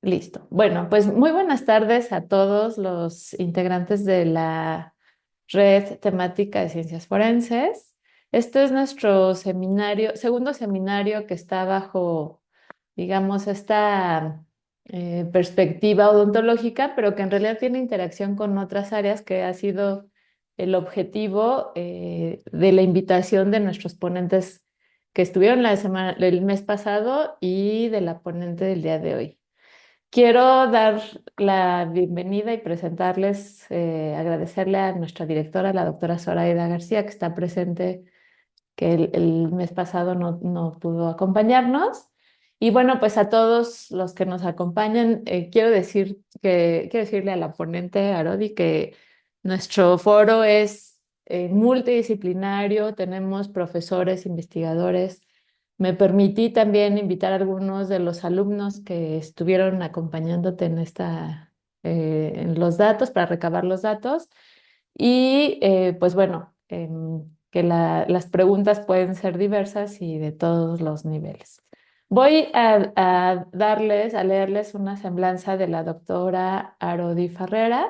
Listo. Bueno, pues muy buenas tardes a todos los integrantes de la red temática de ciencias forenses. Este es nuestro seminario, segundo seminario que está bajo, digamos, esta perspectiva odontológica, pero que en realidad tiene interacción con otras áreas que ha sido el objetivo de la invitación de nuestros ponentes que estuvieron el mes pasado y de la ponente del día de hoy. Quiero dar la bienvenida y presentarles, agradecerle a nuestra directora, la doctora Zoraida García, que está presente, que el mes pasado no pudo acompañarnos. Y bueno, pues a todos los que nos acompañan, quiero decirle a la ponente Arodi que nuestro foro es multidisciplinario, tenemos profesores, investigadores. Me permití también invitar a algunos de los alumnos que estuvieron acompañándote en los datos, para recabar los datos. Y pues bueno, que las preguntas pueden ser diversas y de todos los niveles. Voy a leerles una semblanza de la doctora Arodi Farrera.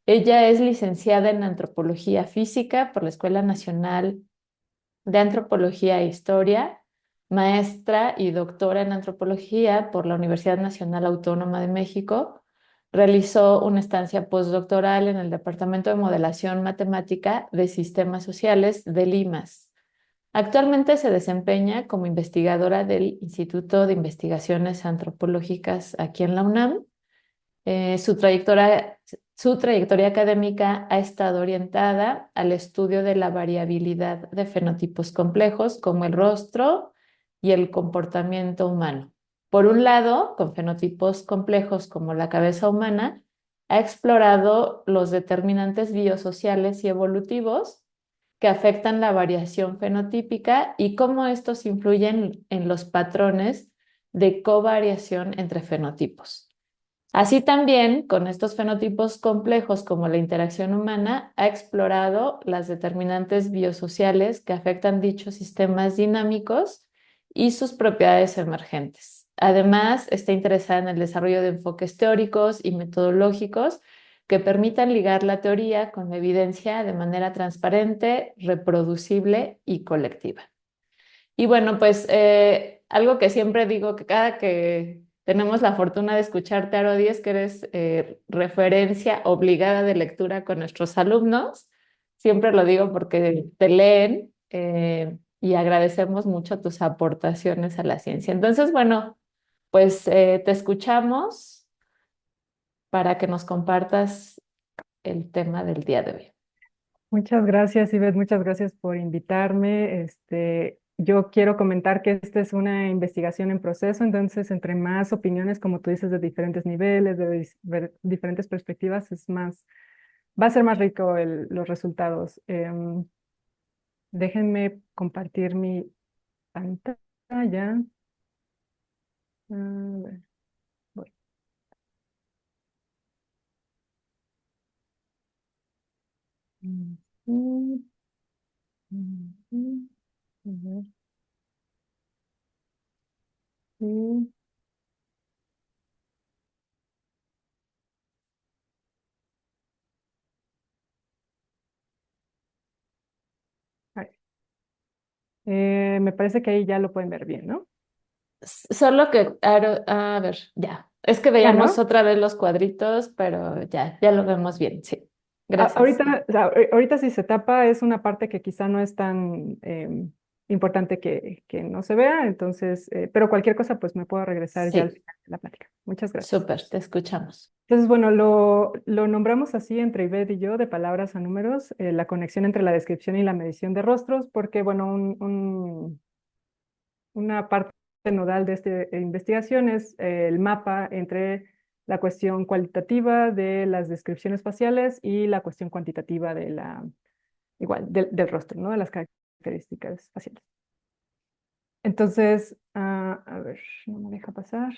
Ella es licenciada en Antropología Física por la Escuela Nacional de Antropología e Historia, maestra y doctora en Antropología por la Universidad Nacional Autónoma de México. Realizó una estancia postdoctoral en el Departamento de Modelación Matemática de Sistemas Sociales de Limas. Actualmente se desempeña como investigadora del Instituto de Investigaciones Antropológicas aquí en la UNAM. Su trayectoria académica ha estado orientada al estudio de la variabilidad de fenotipos complejos como el rostro y el comportamiento humano. Por un lado, con fenotipos complejos como la cabeza humana, ha explorado los determinantes biosociales y evolutivos que afectan la variación fenotípica y cómo estos influyen en los patrones de covariación entre fenotipos. Así también, con estos fenotipos complejos como la interacción humana, ha explorado las determinantes biosociales que afectan dichos sistemas dinámicos y sus propiedades emergentes. Además, está interesada en el desarrollo de enfoques teóricos y metodológicos que permitan ligar la teoría con la evidencia de manera transparente, reproducible y colectiva. Y bueno, pues algo que siempre digo que cada que tenemos la fortuna de escucharte, Arodi, es que eres referencia obligada de lectura con nuestros alumnos. Siempre lo digo porque te leen y agradecemos mucho tus aportaciones a la ciencia. Entonces, bueno, pues te escuchamos para que nos compartas el tema del día de hoy. Muchas gracias, Ivette, muchas gracias por invitarme. Yo quiero comentar que esta es una investigación en proceso, entonces entre más opiniones, como tú dices, de diferentes niveles, de diferentes perspectivas, va a ser más rico los resultados. Déjenme compartir mi pantalla. A ver, voy. Mm, mm, mm, a ver, sí. Ahí. Me parece que ahí ya lo pueden ver bien, ¿no? Solo que, a ver, ya. Es que Ya, veíamos ¿no? otra vez los cuadritos, pero ya lo vemos bien, sí. Gracias. Ahorita, o sea, ahorita si se tapa es una parte que quizá no es tan importante que no se vea, entonces, pero cualquier cosa pues me puedo regresar ya al Sí, final de la plática. Muchas gracias. súper, te escuchamos. Entonces, bueno, lo nombramos así entre Ivette y yo, de palabras a números, la conexión entre la descripción y la medición de rostros, porque, bueno, una parte nodal de esta investigación es el mapa entre la cuestión cualitativa de las descripciones faciales y la cuestión cuantitativa del rostro, ¿no? De las características faciales. Entonces, a ver, no me deja pasar.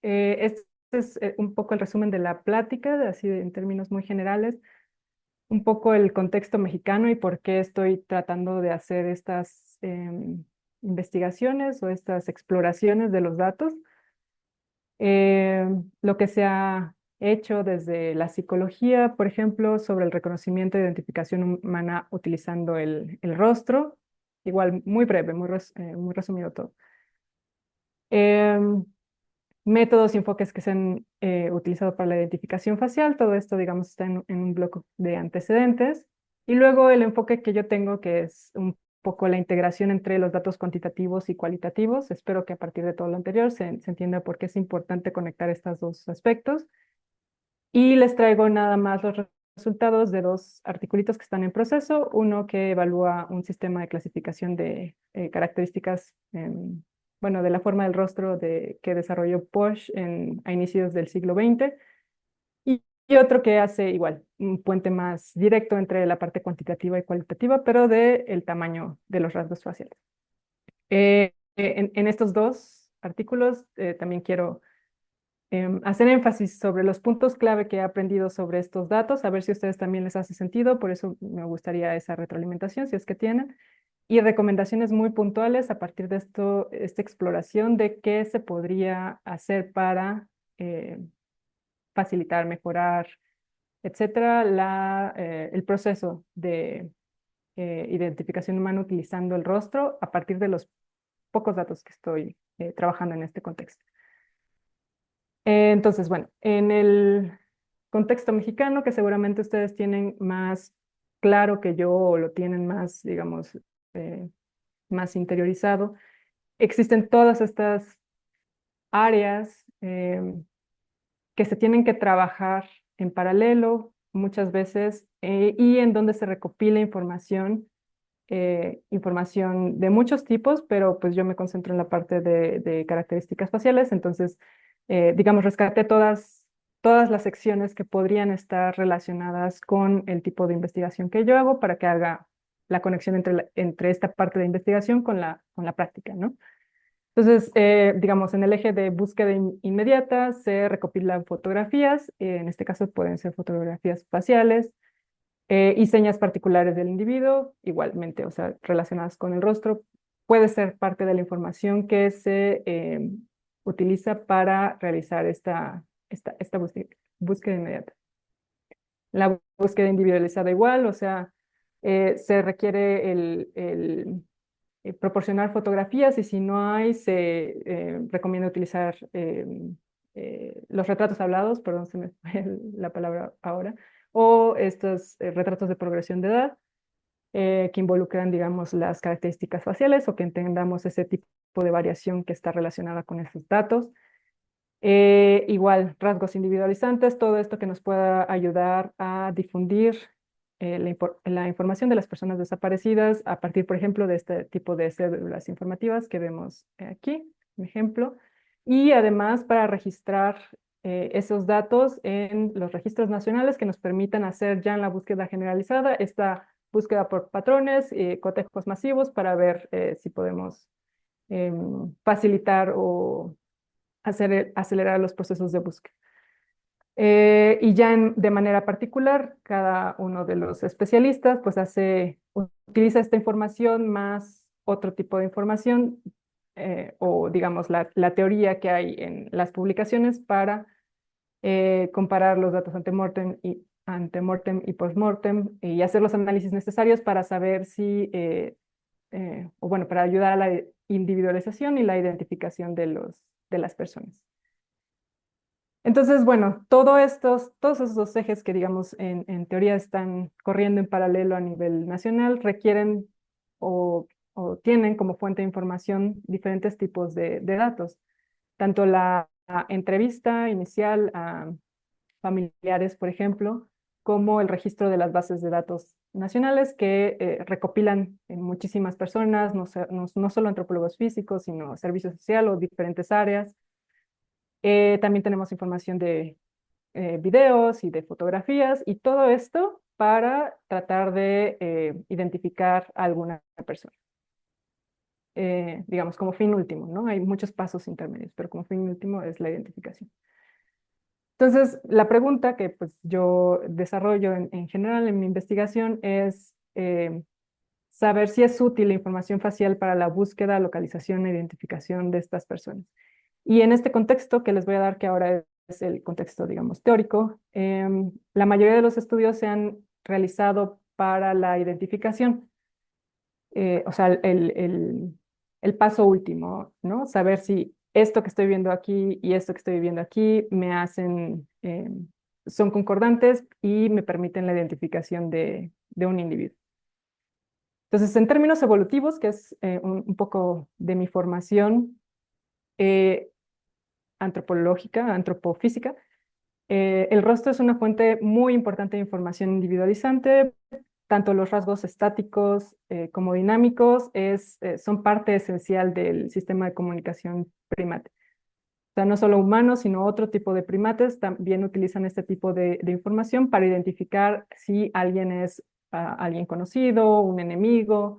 Este es un poco el resumen de la plática, en términos muy generales, un poco el contexto mexicano y por qué estoy tratando de hacer estas investigaciones o estas exploraciones de los datos. Eh, lo que se ha hecho desde la psicología, por ejemplo, sobre el reconocimiento e identificación humana utilizando el rostro, igual muy breve, muy resumido todo. Em, Métodos y enfoques que se han utilizado para la identificación facial, todo esto, digamos, está en un bloque de antecedentes. Y luego el enfoque que yo tengo, que es un poco la integración entre los datos cuantitativos y cualitativos. Espero que a partir de todo lo anterior se entienda por qué es importante conectar estos dos aspectos. Y les traigo nada más los resultados de dos articulitos que están en proceso. Uno que evalúa un sistema de clasificación de características, bueno, de la forma del rostro que desarrolló Porsche a inicios del siglo XX. Y otro que hace igual un puente más directo entre la parte cuantitativa y cualitativa, pero del tamaño de los rasgos faciales. En estos dos artículos también quiero hacer énfasis sobre los puntos clave que he aprendido sobre estos datos, a ver si a ustedes también les hace sentido, por eso me gustaría esa retroalimentación, si es que tienen, y recomendaciones muy puntuales a partir de esta exploración de qué se podría hacer para eh, facilitar, mejorar, etcétera, el proceso de identificación humana utilizando el rostro a partir de los pocos datos que estoy trabajando en este contexto. Entonces, bueno, en el contexto mexicano, que seguramente ustedes tienen más claro que yo, o lo tienen más, digamos, eh, más interiorizado, existen todas estas áreas que se tienen que trabajar en paralelo muchas veces y en donde se recopila información de muchos tipos, pero pues yo me concentro en la parte de características faciales, entonces, digamos, rescaté todas las secciones que podrían estar relacionadas con el tipo de investigación que yo hago para que haga la conexión entre esta parte de investigación con la práctica, ¿no? Entonces, digamos, en el eje de búsqueda inmediata se recopilan fotografías, en este caso pueden ser fotografías faciales, y señas particulares del individuo, igualmente, o sea, relacionadas con el rostro, puede ser parte de la información que se utiliza para realizar esta búsqueda inmediata. La búsqueda individualizada igual, o sea, se requiere proporcionar fotografías y si no hay, se recomienda utilizar los retratos hablados, perdón, se me fue la palabra ahora, o estos retratos de progresión de edad que involucran, digamos, las características faciales o que entendamos ese tipo de variación que está relacionada con esos datos. Igual, rasgos individualizantes, todo esto que nos pueda ayudar a difundir la información de las personas desaparecidas a partir, por ejemplo, de este tipo de cédulas informativas que vemos aquí, un ejemplo, y además para registrar esos datos en los registros nacionales que nos permitan hacer ya en la búsqueda generalizada esta búsqueda por patrones, cotejos masivos para ver si podemos facilitar o acelerar los procesos de búsqueda. Y ya de manera particular, cada uno de los especialistas pues utiliza esta información más otro tipo de información o digamos la teoría que hay en las publicaciones para comparar los datos antemortem y postmortem y hacer los análisis necesarios para saber si, o bueno, para ayudar a la individualización y la identificación de las personas. Entonces, bueno, todos esos dos ejes que, digamos, en teoría están corriendo en paralelo a nivel nacional, requieren o tienen como fuente de información diferentes tipos de datos. Tanto la entrevista inicial a familiares, por ejemplo, como el registro de las bases de datos nacionales que recopilan en muchísimas personas, no solo antropólogos físicos, sino servicio social o diferentes áreas. También tenemos información de videos y de fotografías y todo esto para tratar de identificar a alguna persona. Digamos, como fin último, ¿no? Hay muchos pasos intermedios, pero como fin último es la identificación. Entonces, la pregunta que pues, yo desarrollo en general en mi investigación es saber si es útil la información facial para la búsqueda, localización e identificación de estas personas. Y en este contexto que les voy a dar, que ahora es el contexto, digamos, teórico, la mayoría de los estudios se han realizado para la identificación, o sea, el paso último, ¿no? Saber si esto que estoy viendo aquí y esto que estoy viendo aquí me hacen, son concordantes y me permiten la identificación de un individuo. Entonces, en términos evolutivos, que es un poco de mi formación eh, antropológica, antropofísica, el rostro es una fuente muy importante de información individualizante. Tanto los rasgos estáticos como dinámicos son parte esencial del sistema de comunicación primate. O sea, no solo humanos, sino otro tipo de primates también utilizan este tipo de información para identificar si alguien es alguien conocido, un enemigo,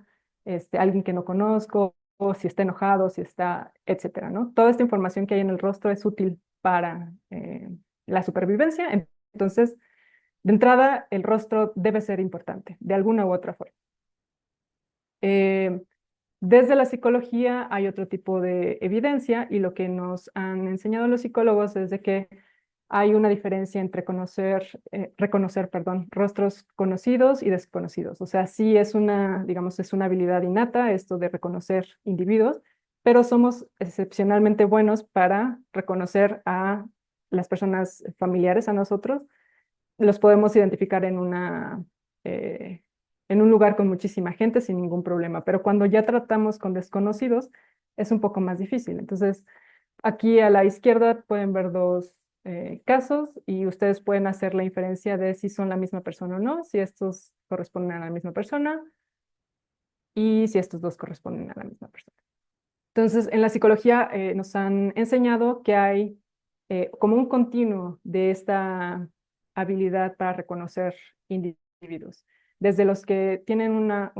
alguien que no conozco, o si está enojado, si está, etcétera, ¿no? Toda esta información que hay en el rostro es útil para la supervivencia. Entonces, de entrada, el rostro debe ser importante, de alguna u otra forma. Eh, Desde la psicología hay otro tipo de evidencia y lo que nos han enseñado los psicólogos es de que hay una diferencia entre reconocer, perdón, rostros conocidos y desconocidos. O sea, sí es una, digamos, es una habilidad innata esto de reconocer individuos, pero somos excepcionalmente buenos para reconocer a las personas familiares a nosotros. Los podemos identificar eh, en un lugar con muchísima gente sin ningún problema, pero cuando ya tratamos con desconocidos es un poco más difícil. Entonces, aquí a la izquierda pueden ver dos casos y ustedes pueden hacer la inferencia de si son la misma persona o no, si estos corresponden a la misma persona y si estos dos corresponden a la misma persona. Entonces, en la psicología nos han enseñado que hay como un continuo de esta habilidad para reconocer individuos. Desde los que tienen una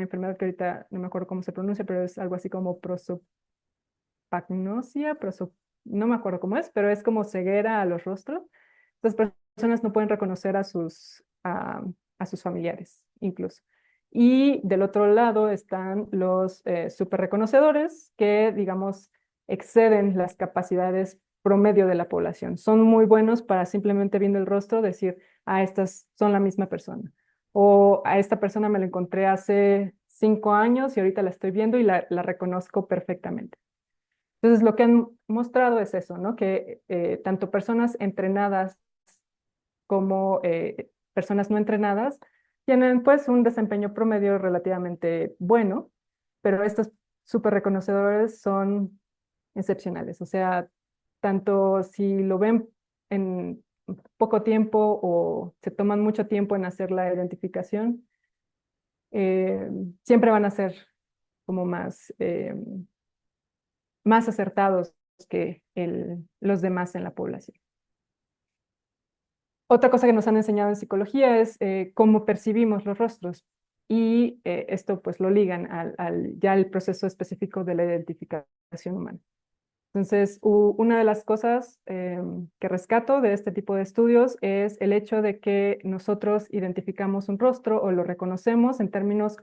enfermedad que ahorita no me acuerdo cómo se pronuncia, pero es algo así como prosopagnosia, no me acuerdo cómo es, pero es como ceguera a los rostros. Estas personas no pueden reconocer a sus familiares, incluso. Y del otro lado están los superreconocedores que, digamos, exceden las capacidades promedio de la población. Son muy buenos para simplemente viendo el rostro decir, estas son la misma persona. O a esta persona me la encontré hace 5 años y ahorita la estoy viendo y la reconozco perfectamente. Entonces, lo que han mostrado es eso, ¿no? Que tanto personas entrenadas como personas no entrenadas tienen pues un desempeño promedio relativamente bueno, pero estos super reconocedores son excepcionales. O sea, tanto si lo ven en poco tiempo o se toman mucho tiempo en hacer la identificación, eh, siempre van a ser como más acertados que los demás en la población. Otra cosa que nos han enseñado en psicología es cómo percibimos los rostros y esto pues lo ligan ya al proceso específico de la identificación humana. Entonces, una de las cosas que rescato de este tipo de estudios es el hecho de que nosotros identificamos un rostro o lo reconocemos en términos,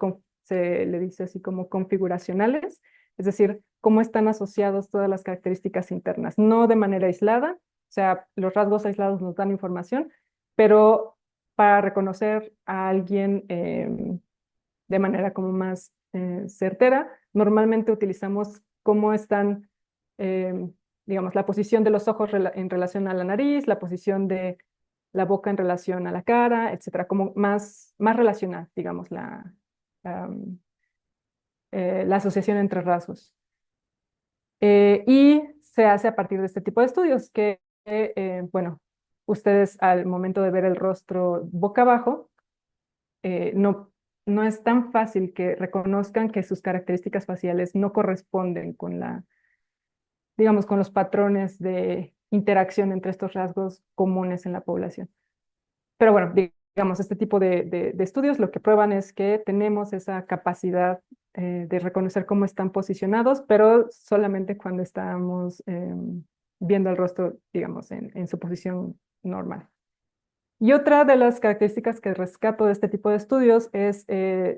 se le dice así como configuracionales, es decir, cómo están asociados todas las características internas, no de manera aislada, o sea, los rasgos aislados nos dan información, pero para reconocer a alguien de manera como más certera, normalmente utilizamos cómo están eh, digamos, la posición de los ojos en relación a la nariz, la posición de la boca en relación a la cara, etcétera, como más relacional, digamos, la asociación entre rasgos. Y se hace a partir de este tipo de estudios que, bueno, ustedes al momento de ver el rostro boca abajo, no es tan fácil que reconozcan que sus características faciales no corresponden digamos, con los patrones de interacción entre estos rasgos comunes en la población. Pero bueno, digamos, este tipo de estudios lo que prueban es que tenemos esa capacidad de reconocer cómo están posicionados, pero solamente cuando estamos viendo el rostro, digamos, en su posición normal. Y otra de las características que rescato de este tipo de estudios es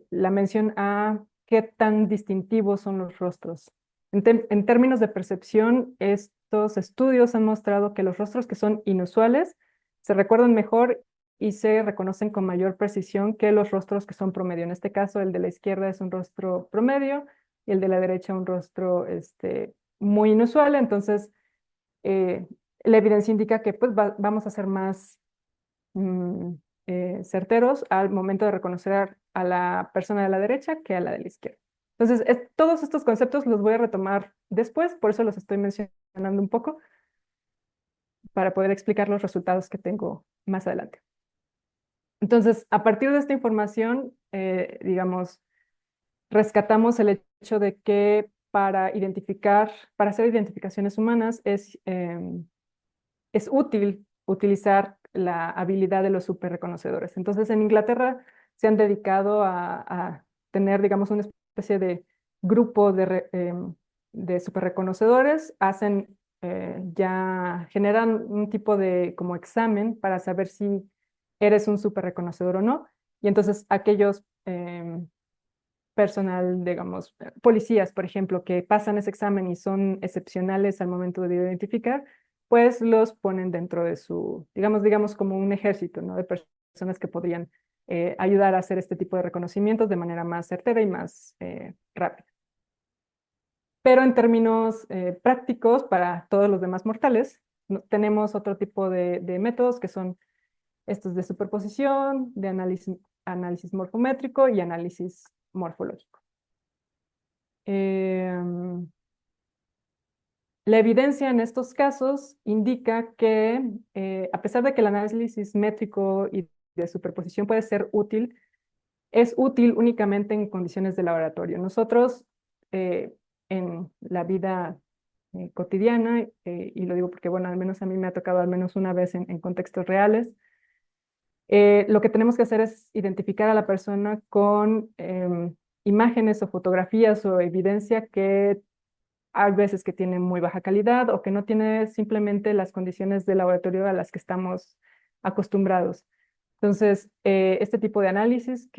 la mención a qué tan distintivos son los rostros. En términos de percepción, estos estudios han mostrado que los rostros que son inusuales se recuerdan mejor y se reconocen con mayor precisión que los rostros que son promedio. En este caso, el de la izquierda es un rostro promedio y el de la derecha un rostro muy inusual. Entonces, eh, la evidencia indica que pues, vamos a ser más mm, certeros al momento de reconocer a la persona de la derecha que a la de la izquierda. Entonces, todos estos conceptos los voy a retomar después, por eso los estoy mencionando un poco, para poder explicar los resultados que tengo más adelante. Entonces, a partir de esta información, digamos, rescatamos el hecho de que para hacer identificaciones humanas es útil utilizar la habilidad de los superreconocedores. Entonces, en Inglaterra se han dedicado a tener, digamos, una especie de grupo de superreconocedores, ya generan un tipo de como examen para saber si eres un superreconocedor o no. Y entonces aquellos personal, digamos, policías, por ejemplo, que pasan ese examen y son excepcionales al momento de identificar, pues los ponen dentro de digamos como un ejército, ¿no? De personas que podrían ayudar a hacer este tipo de reconocimientos de manera más certera y más rápida. Pero en términos prácticos, para todos los demás mortales, tenemos otro tipo de métodos que son estos de superposición, de análisis morfométrico y análisis morfológico. Em, la evidencia en estos casos indica que, a pesar de que el análisis métrico y de superposición puede ser útil, es útil únicamente en condiciones de laboratorio. Nosotros, en la vida cotidiana, y lo digo porque, bueno, al menos a mí me ha tocado al menos una vez en contextos reales, lo que tenemos que hacer es identificar a la persona con imágenes o fotografías o evidencia que hay veces que tiene muy baja calidad o que no tiene simplemente las condiciones de laboratorio a las que estamos acostumbrados. Entonces, este tipo de análisis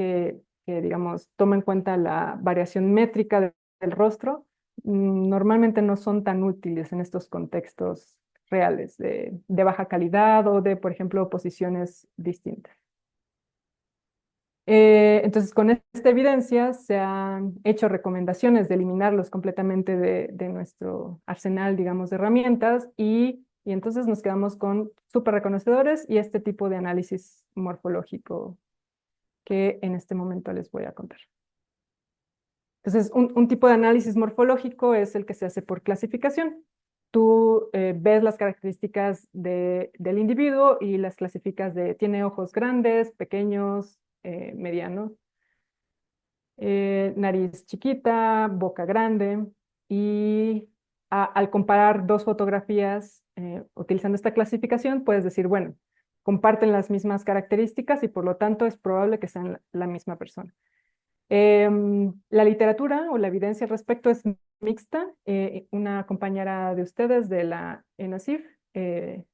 digamos, toma en cuenta la variación métrica del rostro, normalmente no son tan útiles en estos contextos reales de baja calidad o de, por ejemplo, posiciones distintas. Entonces, con esta evidencia se han hecho recomendaciones de eliminarlos completamente de nuestro arsenal, digamos, de herramientas y entonces nos quedamos con superreconocedores y este tipo de análisis morfológico que en este momento les voy a contar. Entonces, un tipo de análisis morfológico es el que se hace por clasificación. Tú ves las características del individuo y las clasificas tiene ojos grandes, pequeños, medianos, nariz chiquita, boca grande, y al comparar dos fotografías utilizando esta clasificación, puedes decir, bueno, comparten las mismas características y por lo tanto es probable que sean la misma persona. La literatura o la evidencia al respecto es mixta. Una compañera de ustedes de la ENACIF,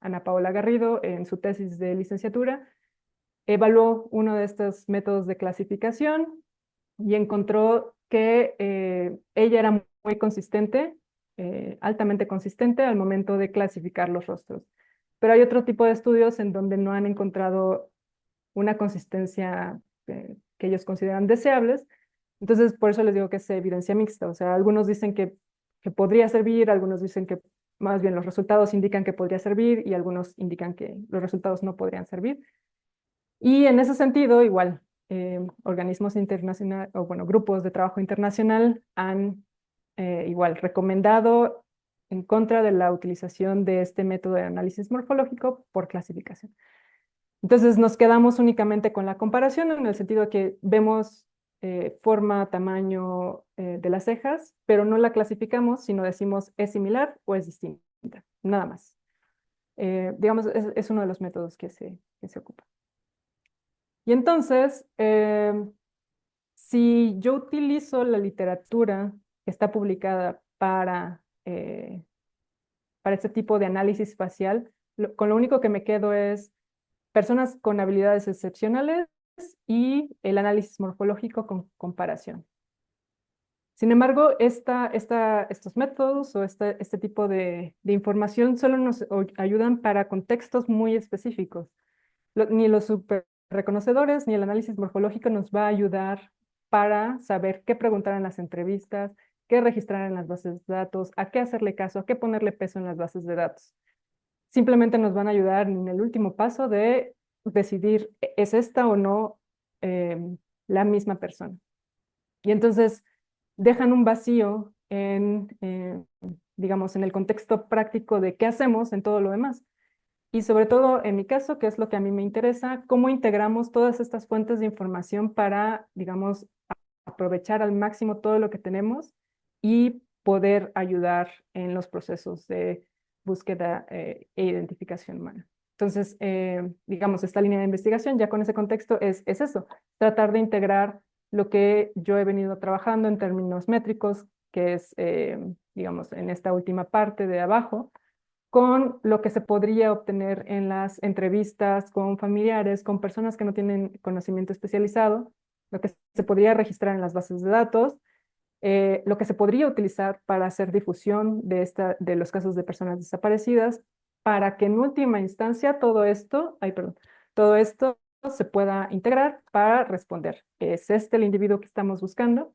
Ana Paola Garrido, en su tesis de licenciatura, evaluó uno de estos métodos de clasificación y encontró que ella era muy consistente, altamente consistente al momento de clasificar los rostros. Pero hay otro tipo de estudios en donde no han encontrado una consistencia que ellos consideran deseables. Entonces, por eso les digo que es evidencia mixta. O sea, algunos dicen que podría servir, algunos dicen que más bien los resultados indican que podría servir y algunos indican que los resultados no podrían servir. Y en ese sentido, igual, organismos internacionales, o bueno, grupos de trabajo internacional han igual recomendado en contra de la utilización de este método de análisis morfológico por clasificación. Entonces nos quedamos únicamente con la comparación en el sentido de que vemos forma, tamaño de las cejas, pero no la clasificamos, sino decimos es similar o es distinta, nada más. Digamos, es uno de los métodos que se ocupa. Y entonces, si yo utilizo la literatura que está publicada para este tipo de análisis facial, con lo único que me quedo es personas con habilidades excepcionales y el análisis morfológico con comparación. Sin embargo, estos métodos o este tipo de información solo nos ayudan para contextos muy específicos. Ni los super reconocedores ni el análisis morfológico nos va a ayudar para saber qué preguntar en las entrevistas, qué registrar en las bases de datos, a qué hacerle caso, a qué ponerle peso en las bases de datos. Simplemente nos van a ayudar en el último paso de decidir, ¿es esta o no la misma persona? Y entonces dejan un vacío digamos, en el contexto práctico de qué hacemos en todo lo demás. Y sobre todo, en mi caso, que es lo que a mí me interesa, cómo integramos todas estas fuentes de información para, digamos, aprovechar al máximo todo lo que tenemos y poder ayudar en los procesos de búsqueda e identificación humana. Entonces, digamos, esta línea de investigación, ya con ese contexto, es eso, tratar de integrar lo que yo he venido trabajando en términos métricos, que es, digamos, en esta última parte de abajo, con lo que se podría obtener en las entrevistas con familiares, con personas que no tienen conocimiento especializado, lo que se podría registrar en las bases de datos, lo que se podría utilizar para hacer difusión de los casos de personas desaparecidas, para que en última instancia todo esto se pueda integrar para responder. ¿Es este el individuo que estamos buscando?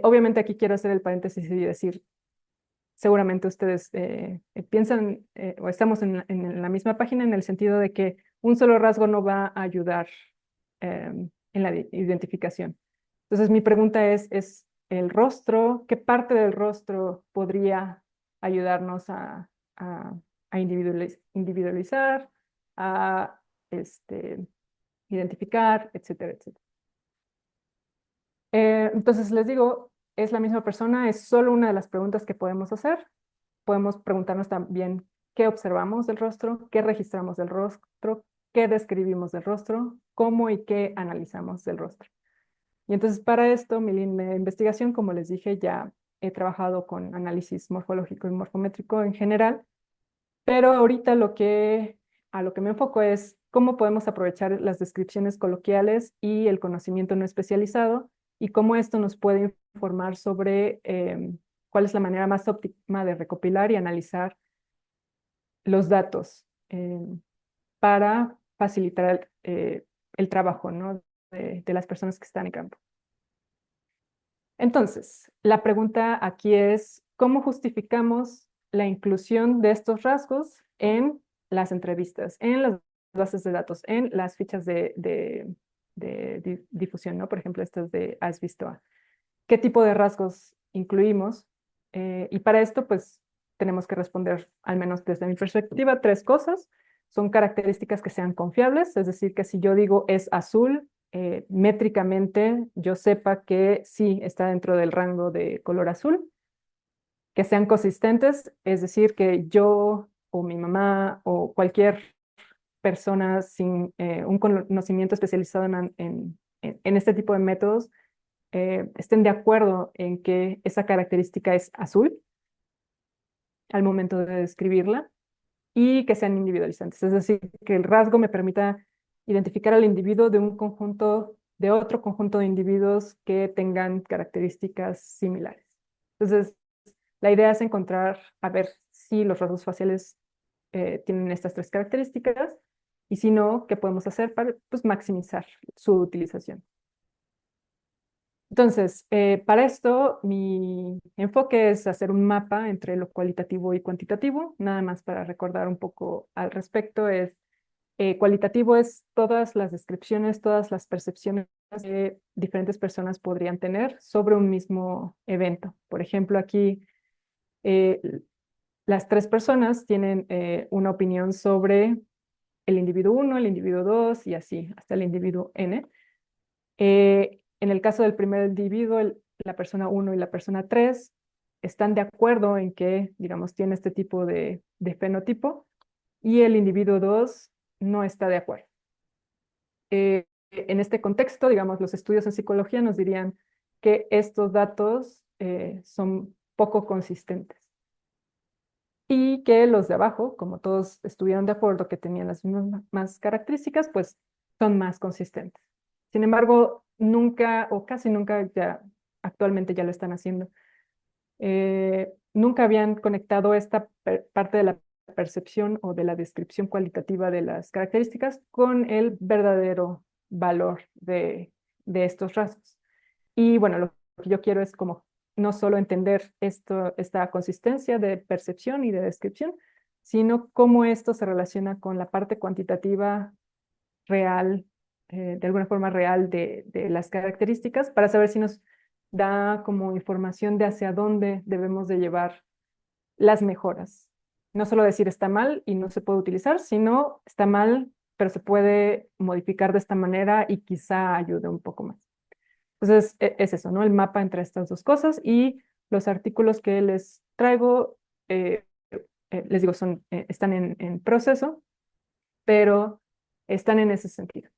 Obviamente aquí quiero hacer el paréntesis y decir, seguramente ustedes piensan o estamos en la misma página en el sentido de que un solo rasgo no va a ayudar en la identificación. Entonces mi pregunta es el rostro, ¿qué parte del rostro podría ayudarnos a, a individualizar, a este, identificar, etcétera, etcétera? Entonces les digo, es la misma persona, es solo una de las preguntas que podemos hacer. Podemos preguntarnos también qué observamos del rostro, qué registramos del rostro, qué describimos del rostro, cómo y qué analizamos del rostro. Y entonces para esto, mi línea de investigación, como les dije, ya he trabajado con análisis morfológico y morfométrico en general, pero ahorita a lo que me enfoco es cómo podemos aprovechar las descripciones coloquiales y el conocimiento no especializado y cómo esto nos puede informar sobre cuál es la manera más óptima de recopilar y analizar los datos para facilitar el trabajo, ¿no? de las personas que están en campo. Entonces, la pregunta aquí es, ¿cómo justificamos la inclusión de estos rasgos en las entrevistas, en las bases de datos, en las fichas de difusión, ¿no? Por ejemplo, estas de Has visto a. ¿Qué tipo de rasgos incluimos? Y para esto, pues, tenemos que responder, al menos desde mi perspectiva, tres cosas. Son características que sean confiables, es decir, que si yo digo es azul, métricamente yo sepa que sí está dentro del rango de color azul, que sean consistentes, es decir, que yo o mi mamá o cualquier persona sin un conocimiento especializado en este tipo de métodos estén de acuerdo en que esa característica es azul al momento de describirla y que sean individualizantes, es decir, que el rasgo me permita identificar al individuo de otro conjunto de individuos que tengan características similares. Entonces, la idea es encontrar, a ver si los rasgos faciales tienen estas tres características y si no, ¿qué podemos hacer para pues, maximizar su utilización? Entonces, para esto, mi enfoque es hacer un mapa entre lo cualitativo y cuantitativo. Nada más para recordar un poco al respecto, cualitativo es todas las descripciones, todas las percepciones que diferentes personas podrían tener sobre un mismo evento. Por ejemplo, aquí eh, las tres personas tienen una opinión sobre el individuo uno, el individuo 2 y así, hasta el individuo N. En el caso del primer individuo, la persona uno y la persona 3 están de acuerdo en que, digamos, tiene este tipo de fenotipo y el individuo 2 no está de acuerdo. En este contexto, digamos, los estudios en psicología nos dirían que estos datos son poco consistentes y que los de abajo, como todos estuvieron de acuerdo que tenían las mismas características, pues son más consistentes. Sin embargo, nunca o casi nunca ya actualmente ya lo están haciendo. Nunca habían conectado esta parte de la percepción o de la descripción cualitativa de las características con el verdadero valor de estos rasgos. Y bueno, lo que yo quiero es como no solo entender esta consistencia de percepción y de descripción, sino cómo esto se relaciona con la parte cuantitativa real, de alguna forma real de las características, para saber si nos da como información de hacia dónde debemos de llevar las mejoras. No solo decir está mal y no se puede utilizar, sino está mal, pero se puede modificar de esta manera y quizá ayude un poco más. Entonces, es eso, ¿no? El mapa entre estas dos cosas y los artículos que les traigo, les digo, están en proceso, pero están en ese sentido.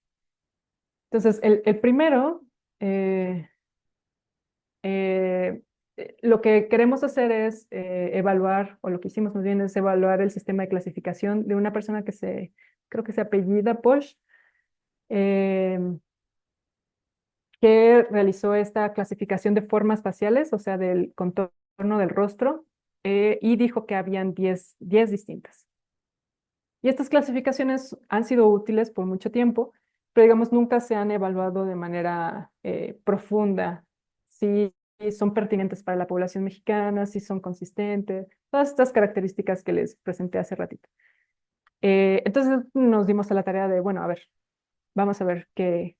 Entonces, el primero, eh, eh, lo que queremos hacer es evaluar, o lo que hicimos más bien es evaluar el sistema de clasificación de una persona creo que se apellida Posh, eh, que realizó esta clasificación de formas faciales, o sea, del contorno del rostro, y dijo que habían 10 distintas. Y estas clasificaciones han sido útiles por mucho tiempo, pero digamos nunca se han evaluado de manera profunda si son pertinentes para la población mexicana, si son consistentes, todas estas características que les presenté hace ratito. Entonces nos dimos a la tarea de, bueno, a ver, vamos a ver qué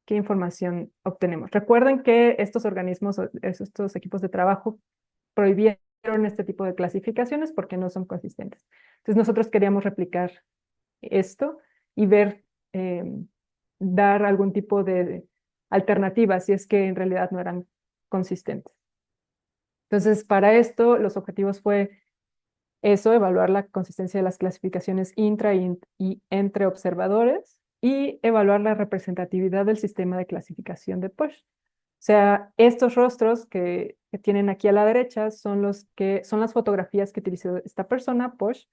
información obtenemos. Recuerden que estos organismos, estos equipos de trabajo prohibieron este tipo de clasificaciones porque no son consistentes. Entonces nosotros queríamos replicar esto y ver, eh, dar algún tipo de alternativa si es que en realidad no eran consistentes. Entonces, para esto, los objetivos fue eso, evaluar la consistencia de las clasificaciones intra y entre observadores y evaluar la representatividad del sistema de clasificación de Posh. O sea, estos rostros que tienen aquí a la derecha son son las fotografías que utilizó esta persona, Posh,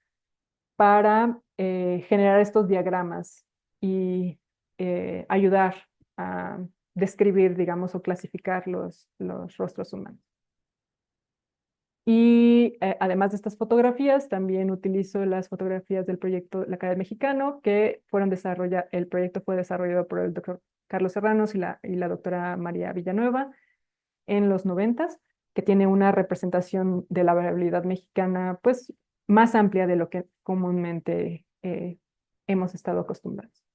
para generar estos diagramas y ayudar a describir, digamos, o clasificar los rostros humanos. Y además de estas fotografías, también utilizo las fotografías del proyecto La Cara del Mexicano, que fueron desarrolladas, el proyecto fue desarrollado por el doctor Carlos Serranos y la doctora María Villanueva en los 90, que tiene una representación de la variabilidad mexicana, pues, más amplia de lo que comúnmente hemos estado acostumbrados.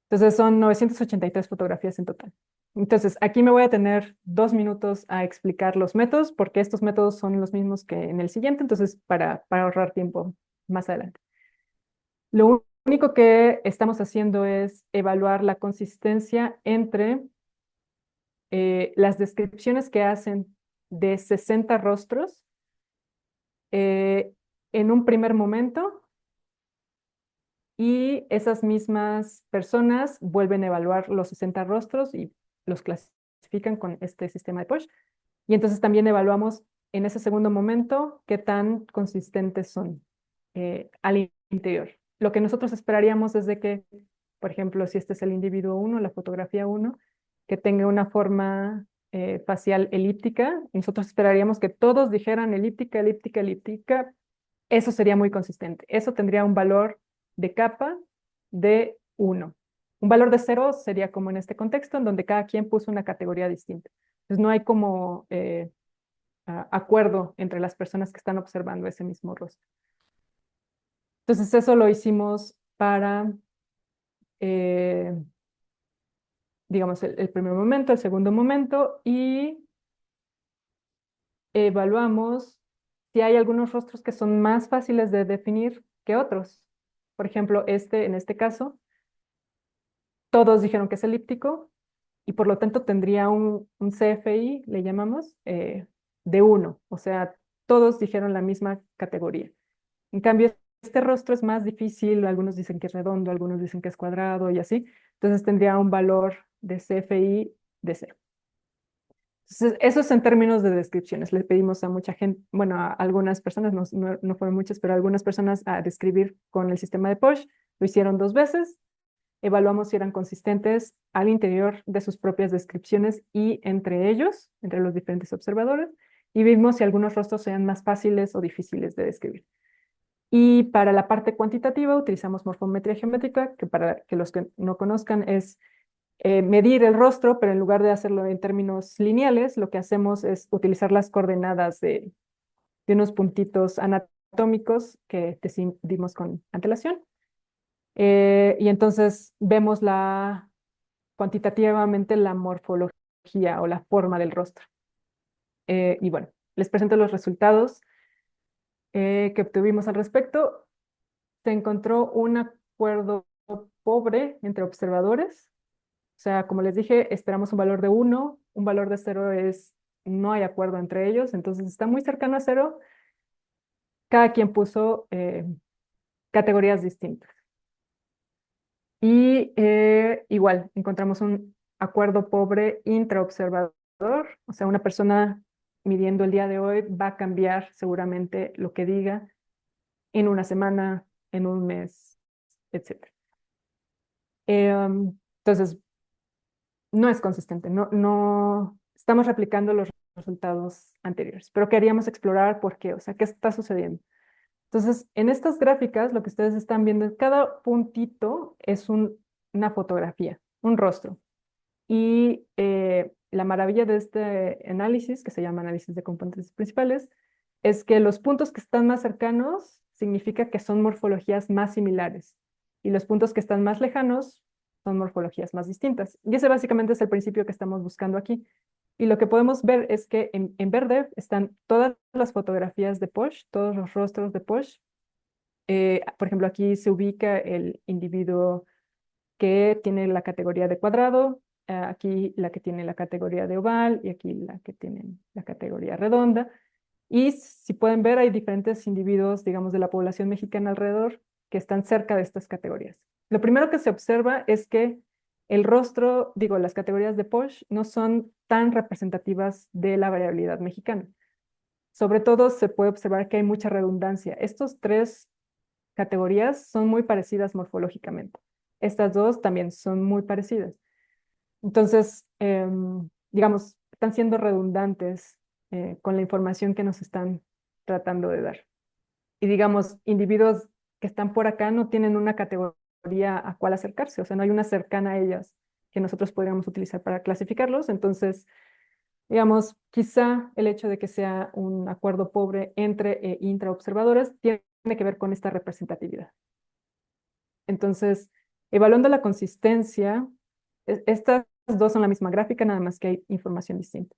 Entonces son 983 fotografías en total. Entonces, aquí me voy a tener 2 minutos a explicar los métodos, porque estos métodos son los mismos que en el siguiente, entonces para ahorrar tiempo más adelante. Lo único que estamos haciendo es evaluar la consistencia entre las descripciones que hacen de 60 rostros en un primer momento, y esas mismas personas vuelven a evaluar los 60 rostros y los clasifican con este sistema de Posh. Y entonces también evaluamos en ese segundo momento qué tan consistentes son al interior. Lo que nosotros esperaríamos es de que, por ejemplo, si este es el individuo 1, la fotografía 1, que tenga una forma facial elíptica, nosotros esperaríamos que todos dijeran elíptica, elíptica, elíptica. Eso sería muy consistente. Eso tendría un valor de capa de 1. Un valor de 0 sería como en este contexto, en donde cada quien puso una categoría distinta. Entonces no hay como acuerdo entre las personas que están observando ese mismo rostro. Entonces eso lo hicimos para, eh, digamos, el primer momento, el segundo momento, y evaluamos si hay algunos rostros que son más fáciles de definir que otros. Por ejemplo, en este caso, todos dijeron que es elíptico y por lo tanto tendría un CFI, le llamamos, de 1. O sea, todos dijeron la misma categoría. En cambio, este rostro es más difícil, algunos dicen que es redondo, algunos dicen que es cuadrado y así. Entonces tendría un valor de CFI de 0. Entonces, eso es en términos de descripciones. Le pedimos a mucha gente, bueno, a algunas personas, no fueron muchas, pero a algunas personas a describir con el sistema de Posh. Lo hicieron 2 veces. evaluamos si eran consistentes al interior de sus propias descripciones y entre ellos, entre los diferentes observadores, y vimos si algunos rostros sean más fáciles o difíciles de describir. Y para la parte cuantitativa utilizamos morfometría geométrica, que para que los que no conozcan es medir el rostro, pero en lugar de hacerlo en términos lineales, lo que hacemos es utilizar las coordenadas de unos puntitos anatómicos que decidimos con antelación. Y entonces vemos cuantitativamente la morfología o la forma del rostro. Y bueno, les presento los resultados que obtuvimos al respecto. Se encontró un acuerdo pobre entre observadores. O sea, como les dije, esperamos un valor de 1, un valor de 0 es no hay acuerdo entre ellos, entonces está muy cercano a 0. Cada quien puso categorías distintas. Y igual, encontramos un acuerdo pobre intraobservador, o sea, una persona midiendo el día de hoy va a cambiar seguramente lo que diga en una semana, en un mes, etc. Entonces, no es consistente, no estamos replicando los resultados anteriores, pero queríamos explorar por qué, o sea, qué está sucediendo. Entonces, en estas gráficas, lo que ustedes están viendo es cada puntito es una fotografía, un rostro. Y la maravilla de este análisis, que se llama análisis de componentes principales, es que los puntos que están más cercanos significa que son morfologías más similares y los puntos que están más lejanos son morfologías más distintas. Y ese básicamente es el principio que estamos buscando aquí. Y lo que podemos ver es que en verde están todas las fotografías de Posh, todos los rostros de Posh. Por ejemplo, aquí se ubica el individuo que tiene la categoría de cuadrado, aquí la que tiene la categoría de oval y aquí la que tiene la categoría redonda. Y si pueden ver, hay diferentes individuos, digamos, de la población mexicana alrededor que están cerca de estas categorías. Lo primero que se observa es que el rostro, digo, las categorías de Posh no son tan representativas de la variabilidad mexicana. Sobre todo se puede observar que hay mucha redundancia. Estos tres categorías son muy parecidas morfológicamente. Estas dos también son muy parecidas. Entonces, digamos, están siendo redundantes con la información que nos están tratando de dar. Y digamos, individuos que están por acá no tienen una categoría a cuál acercarse, o sea, no hay una cercana a ellas que nosotros podríamos utilizar para clasificarlos. Entonces, digamos, quizá el hecho de que sea un acuerdo pobre entre intraobservadores tiene que ver con esta representatividad. Entonces, evaluando la consistencia, estas dos son la misma gráfica, nada más que hay información distinta.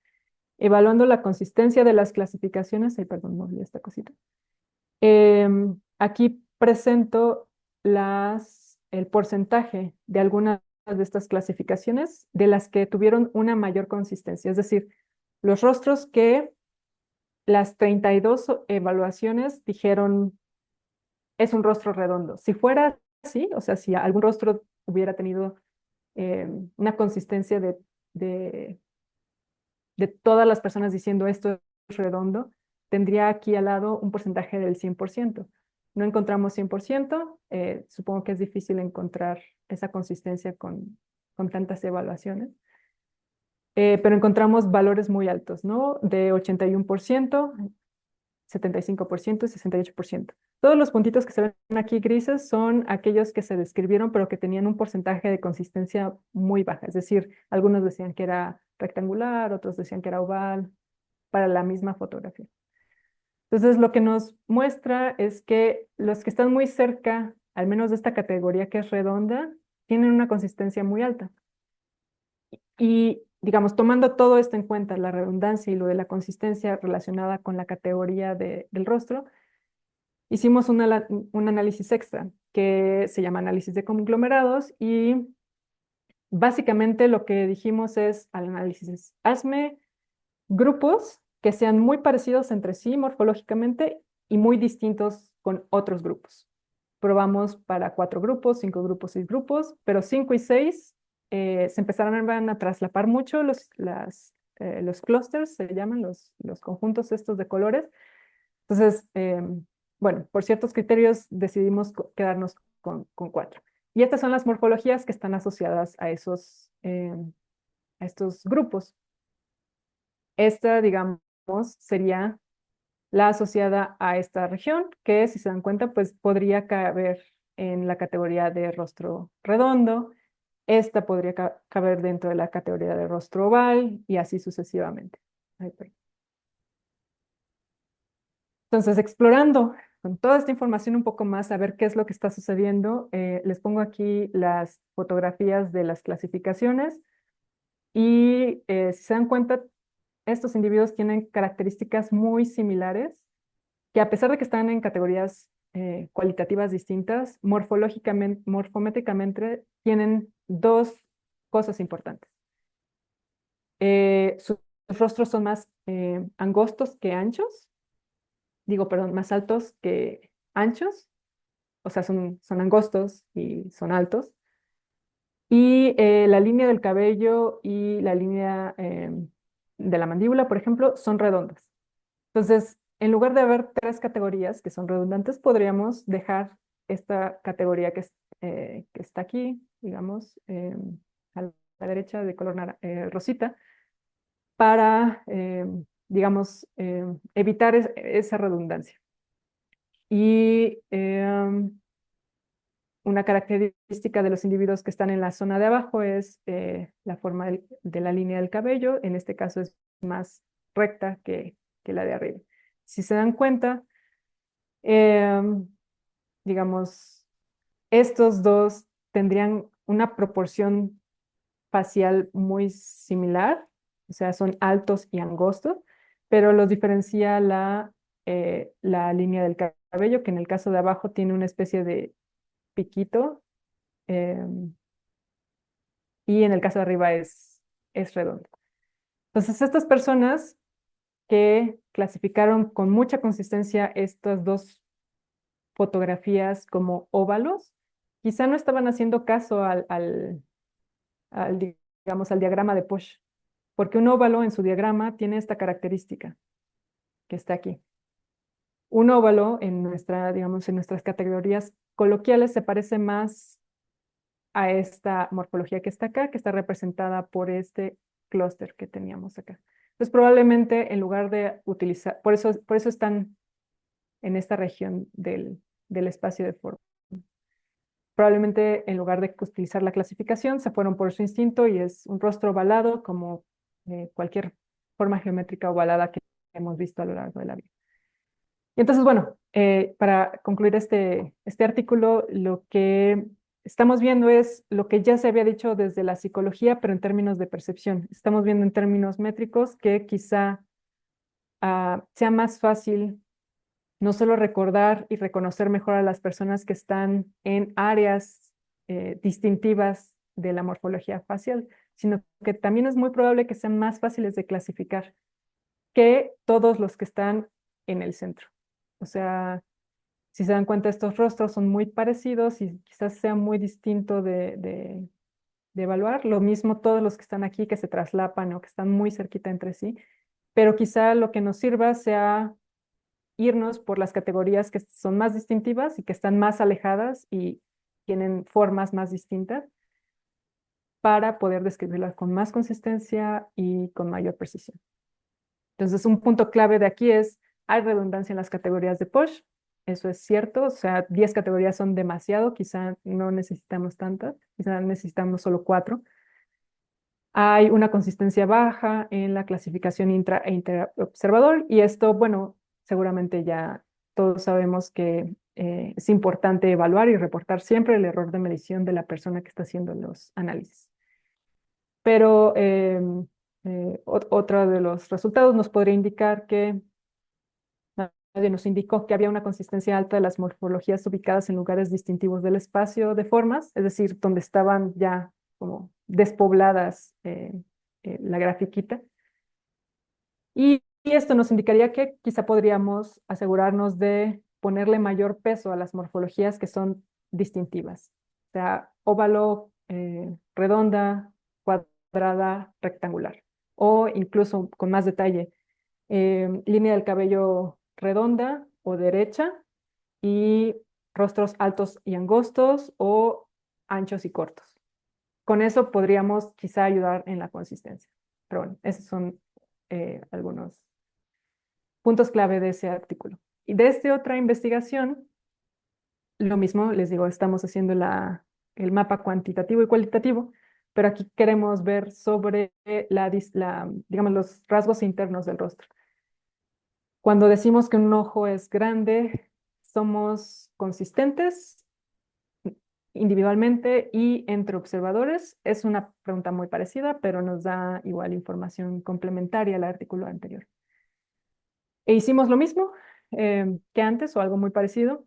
Evaluando la consistencia de las clasificaciones, ay, perdón, no vi esta cosita. Aquí presento el porcentaje de algunas de estas clasificaciones de las que tuvieron una mayor consistencia, es decir, los rostros que las 32 evaluaciones dijeron es un rostro redondo. Si fuera así, o sea, si algún rostro hubiera tenido una consistencia de, de todas las personas diciendo esto es redondo, tendría aquí al lado un porcentaje del 100%. No encontramos 100%, supongo que es difícil encontrar esa consistencia con tantas evaluaciones, pero encontramos valores muy altos, ¿no? De 81%, 75% y 68%. Todos los puntitos que se ven aquí grises son aquellos que se describieron, pero que tenían un porcentaje de consistencia muy baja. Es decir, algunos decían que era rectangular, otros decían que era oval, para la misma fotografía. Entonces, lo que nos muestra es que los que están muy cerca, al menos de esta categoría que es redonda, tienen una consistencia muy alta. Y, digamos, tomando todo esto en cuenta, la redundancia y lo de la consistencia relacionada con la categoría del rostro, hicimos un análisis extra que se llama análisis de conglomerados y básicamente lo que dijimos es al análisis, hazme grupos que sean muy parecidos entre sí morfológicamente y muy distintos con otros grupos. Probamos para 4 grupos, 5 grupos, 6 grupos, pero 5 y 6 se empezaron a traslapar mucho los clusters, se llaman los conjuntos estos de colores. Entonces, bueno, por ciertos criterios decidimos quedarnos con 4. Y estas son las morfologías que están asociadas a estos grupos. Esta, digamos, sería la asociada a esta región, que si se dan cuenta, pues podría caber en la categoría de rostro redondo. Esta podría caber dentro de la categoría de rostro oval y así sucesivamente. Ay, perdón. Entonces, explorando con toda esta información un poco más, a ver qué es lo que está sucediendo, les pongo aquí las fotografías de las clasificaciones y si se dan cuenta, estos individuos tienen características muy similares, que a pesar de que están en categorías cualitativas distintas, morfológicamente, morfométricamente tienen dos cosas importantes. Sus rostros son más angostos que anchos, digo, perdón, más altos que anchos, o sea, son angostos y son altos. Y la línea del cabello y la línea de la mandíbula, por ejemplo, son redondas. Entonces, en lugar de haber tres categorías que son redundantes, podríamos dejar esta categoría que está aquí, digamos, a la derecha de color rosita, para, digamos, evitar esa redundancia. Y una característica de los individuos que están en la zona de abajo es la forma de la línea del cabello. En este caso es más recta que la de arriba. Si se dan cuenta, digamos, estos dos tendrían una proporción facial muy similar, o sea, son altos y angostos, pero los diferencia la línea del cabello, que en el caso de abajo tiene una especie de piquito, y en el caso de arriba es redondo. Entonces, estas personas que clasificaron con mucha consistencia estas dos fotografías como óvalos, quizá no estaban haciendo caso digamos, al diagrama de Posh, porque un óvalo en su diagrama tiene esta característica que está aquí. Un óvalo digamos, en nuestras categorías coloquiales se parece más a esta morfología que está acá, que está representada por este clúster que teníamos acá. Entonces, probablemente en lugar de utilizar, por eso están en esta región del espacio de forma. Probablemente en lugar de utilizar la clasificación, se fueron por su instinto y es un rostro ovalado como cualquier forma geométrica ovalada que hemos visto a lo largo de la vida. Y entonces, bueno, para concluir este artículo, lo que estamos viendo es lo que ya se había dicho desde la psicología, pero en términos de percepción. Estamos viendo en términos métricos que quizá sea más fácil no solo recordar y reconocer mejor a las personas que están en áreas distintivas de la morfología facial, sino que también es muy probable que sean más fáciles de clasificar que todos los que están en el centro. O sea, si se dan cuenta, estos rostros son muy parecidos y quizás sea muy distinto de evaluar. Lo mismo todos los que están aquí que se traslapan o que están muy cerquita entre sí, pero quizá lo que nos sirva sea irnos por las categorías que son más distintivas y que están más alejadas y tienen formas más distintas para poder describirlas con más consistencia y con mayor precisión. Entonces, un punto clave de aquí es, hay redundancia en las categorías de Posh, eso es cierto, o sea, 10 categorías son demasiado, quizá no necesitamos tantas, quizá necesitamos solo 4. Hay una consistencia baja en la clasificación intra e interobservador y esto, bueno, seguramente ya todos sabemos que es importante evaluar y reportar siempre el error de medición de la persona que está haciendo los análisis. Pero otro de los resultados nos podría indicar que nadie nos indicó que había una consistencia alta de las morfologías ubicadas en lugares distintivos del espacio de formas, es decir, donde estaban ya como despobladas la grafiquita. Y esto nos indicaría que quizá podríamos asegurarnos de ponerle mayor peso a las morfologías que son distintivas. O sea, óvalo, redonda, cuadrada, rectangular. O incluso con más detalle, línea del cabello redonda o derecha y rostros altos y angostos o anchos y cortos. Con eso podríamos quizá ayudar en la consistencia. Pero bueno, esos son algunos puntos clave de ese artículo. Y de esta otra investigación, lo mismo, les digo, estamos haciendo el mapa cuantitativo y cualitativo, pero aquí queremos ver sobre digamos, los rasgos internos del rostro. Cuando decimos que un ojo es grande, somos consistentes individualmente y entre observadores. Es una pregunta muy parecida, pero nos da igual información complementaria al artículo anterior. E hicimos lo mismo que antes o algo muy parecido,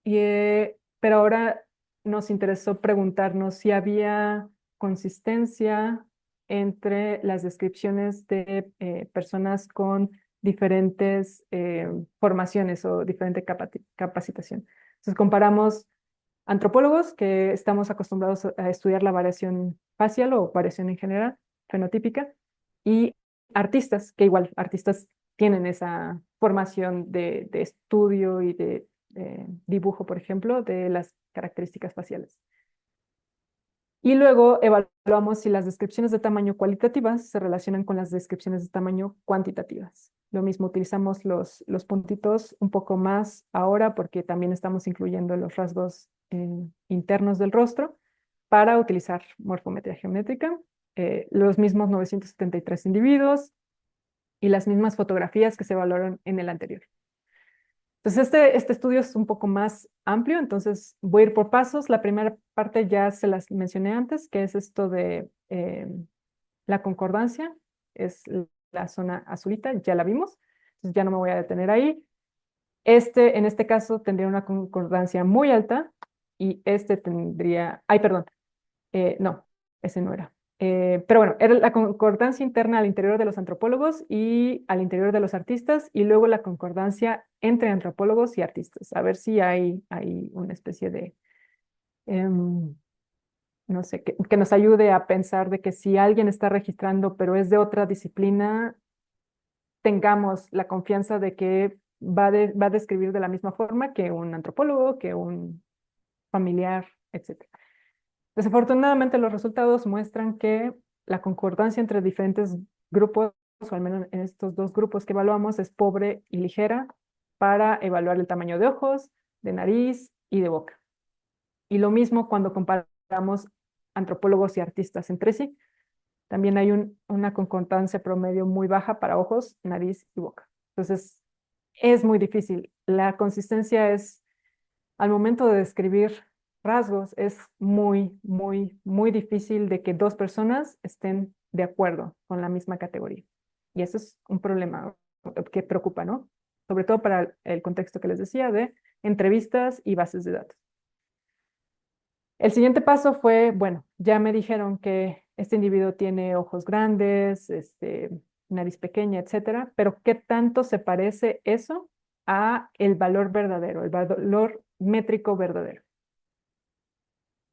pero ahora nos interesó preguntarnos si había consistencia entre las descripciones de personas con diferentes formaciones o diferente capacitación. Entonces comparamos antropólogos que estamos acostumbrados a estudiar la variación facial o variación en general, fenotípica, y artistas, que igual artistas tienen esa formación de estudio y de dibujo, por ejemplo, de las características faciales. Y luego evaluamos si las descripciones de tamaño cualitativas se relacionan con las descripciones de tamaño cuantitativas. Lo mismo, utilizamos los puntitos un poco más ahora porque también estamos incluyendo los rasgos internos del rostro para utilizar morfometría geométrica. Los mismos 973 individuos y las mismas fotografías que se evaluaron en el anterior. Entonces, este estudio es un poco más amplio, entonces voy a ir por pasos. La primera parte ya se las mencioné antes, que es esto de la concordancia, es la zona azulita, ya la vimos, entonces ya no me voy a detener ahí. En este caso tendría una concordancia muy alta y este tendría, ay, perdón, no, ese no era. Pero bueno, era la concordancia interna al interior de los antropólogos y al interior de los artistas, y luego la concordancia entre antropólogos y artistas. A ver si hay una especie de, em, no sé, que nos ayude a pensar de que si alguien está registrando, pero es de otra disciplina, tengamos la confianza de que va a describir de la misma forma que un antropólogo, que un familiar, etcétera. Desafortunadamente, los resultados muestran que la concordancia entre diferentes grupos, o al menos en estos dos grupos que evaluamos, es pobre y ligera para evaluar el tamaño de ojos, de nariz y de boca. Y lo mismo cuando comparamos antropólogos y artistas entre sí. También hay una concordancia promedio muy baja para ojos, nariz y boca. Entonces, es muy difícil. La consistencia es, al momento de describir rasgos, es muy, muy, muy difícil de que dos personas estén de acuerdo con la misma categoría. Y eso es un problema que preocupa, ¿no? Sobre todo para el contexto que les decía de entrevistas y bases de datos. El siguiente paso fue, bueno, ya me dijeron que este individuo tiene ojos grandes, nariz pequeña, etcétera, pero ¿qué tanto se parece eso a el valor verdadero, el valor métrico verdadero?